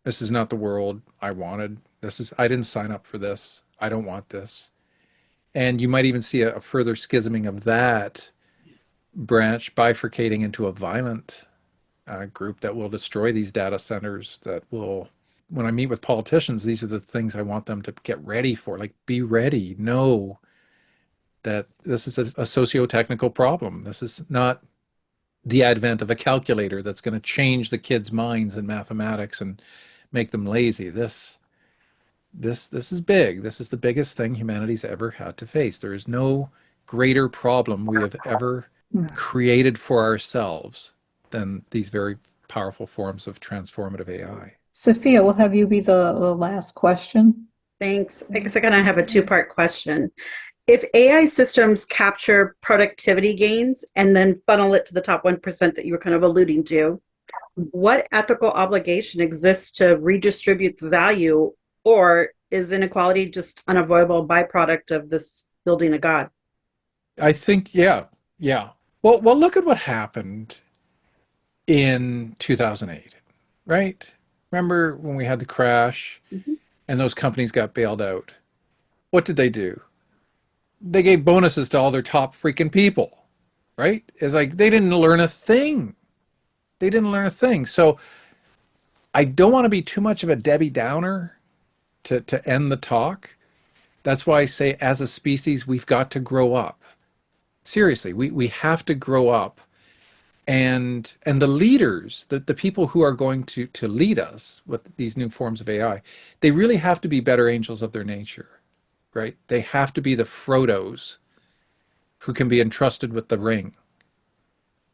this is not the world I wanted. I didn't sign up for this. I don't want this. And you might even see a further schisming of that branch bifurcating into a violent group that will destroy these data centers. That will, when I meet with politicians, these are the things I want them to get ready for. Like, be ready. Know that this is a socio-technical problem. This is not the advent of a calculator that's going to change the kids' minds in mathematics and make them lazy. This is big. This is the biggest thing humanity's ever had to face. There is no greater problem we have ever created for ourselves than these very powerful forms of transformative AI. Sophia, we'll have you be the last question. Thanks. I guess I kind of have a two-part question. If AI systems capture productivity gains and then funnel it to the top 1% that you were kind of alluding to, what ethical obligation exists to redistribute the value, or is inequality just unavoidable byproduct of this building a God? I think, yeah. Well, look at what happened in 2008, right? Remember when we had the crash and those companies got bailed out? What did they do? They gave bonuses to all their top freaking people, right? It's like they didn't learn a thing. They didn't learn a thing. So I don't want to be too much of a Debbie Downer to end the talk. That's why I say, as a species, we've got to grow up. Seriously, we have to grow up. And the leaders, the people who are going to lead us with these new forms of AI, they really have to be better angels of their nature, right? They have to be the Frodos who can be entrusted with the ring,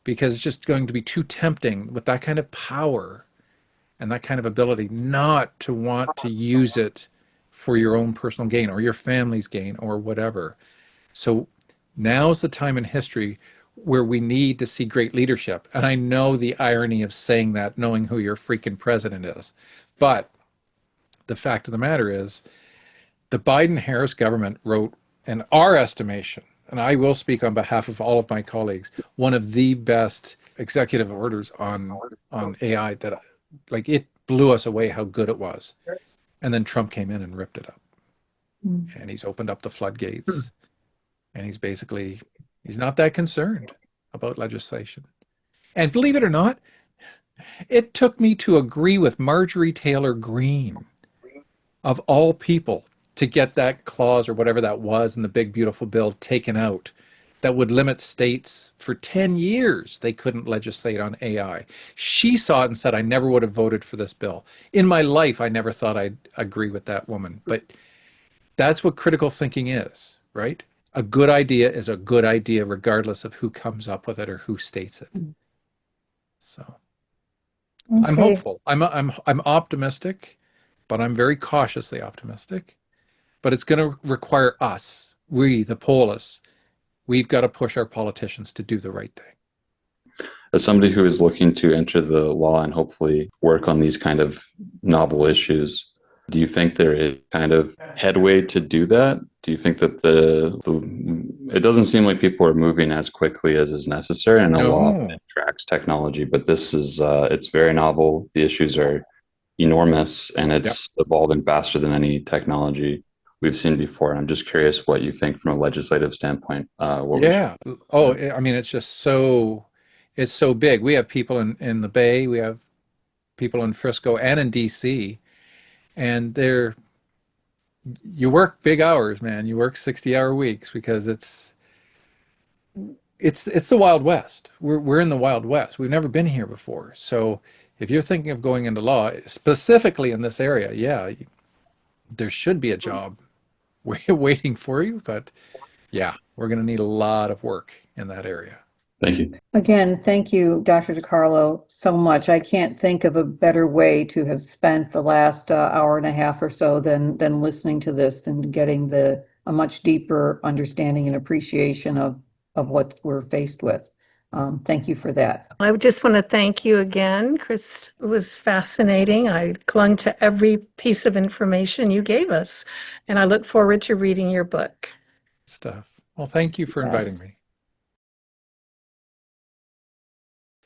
because it's just going to be too tempting with that kind of power and that kind of ability not to want to use it for your own personal gain or your family's gain or whatever. So now's the time in history where we need to see great leadership. And I know the irony of saying that, knowing who your freaking president is. But the fact of the matter is, the Biden-Harris government wrote, in our estimation, and I will speak on behalf of all of my colleagues, one of the best executive orders on AI that, like, it blew us away how good it was. And then Trump came in and ripped it up. And he's opened up the floodgates. And he's not that concerned about legislation. And believe it or not, it took me to agree with Marjorie Taylor Greene of all people, to get that clause or whatever that was in the big beautiful bill taken out that would limit states for 10 years. They couldn't legislate on AI. She saw it and said, I never would have voted for this bill. In my life, I never thought I'd agree with that woman. But that's what critical thinking is, right? A good idea is a good idea regardless of who comes up with it or who states it. So I'm Okay. hopeful. I'm optimistic, but I'm very cautiously optimistic. But it's going to require us, we, the polis, we've got to push our politicians to do the right thing. As somebody who is looking to enter the law and hopefully work on these kind of novel issues, do you think there is kind of headway to do that? Do you think that it doesn't seem like people are moving as quickly as is necessary in a law No. that tracks technology, but this is, it's very novel. The issues are enormous and it's evolving faster than any technology we've seen before. And I'm just curious what you think from a legislative standpoint. Yeah. Oh, I mean, it's just it's so big. We have people in the Bay, we have people in Frisco and in DC, and you work big hours, man. You work 60-hour weeks because it's the Wild West. We're in the Wild West. We've never been here before. So if you're thinking of going into law, specifically in this area, yeah, there should be a job waiting for you. But yeah, we're going to need a lot of work in that area. Thank you. Again, thank you, Dr. DiCarlo, so much. I can't think of a better way to have spent the last hour and a half or so than listening to this and getting a much deeper understanding and appreciation of what we're faced with. Thank you for that. I just want to thank you again, Chris. It was fascinating. I clung to every piece of information you gave us, and I look forward to reading your book. Stuff. Well, thank you for inviting me.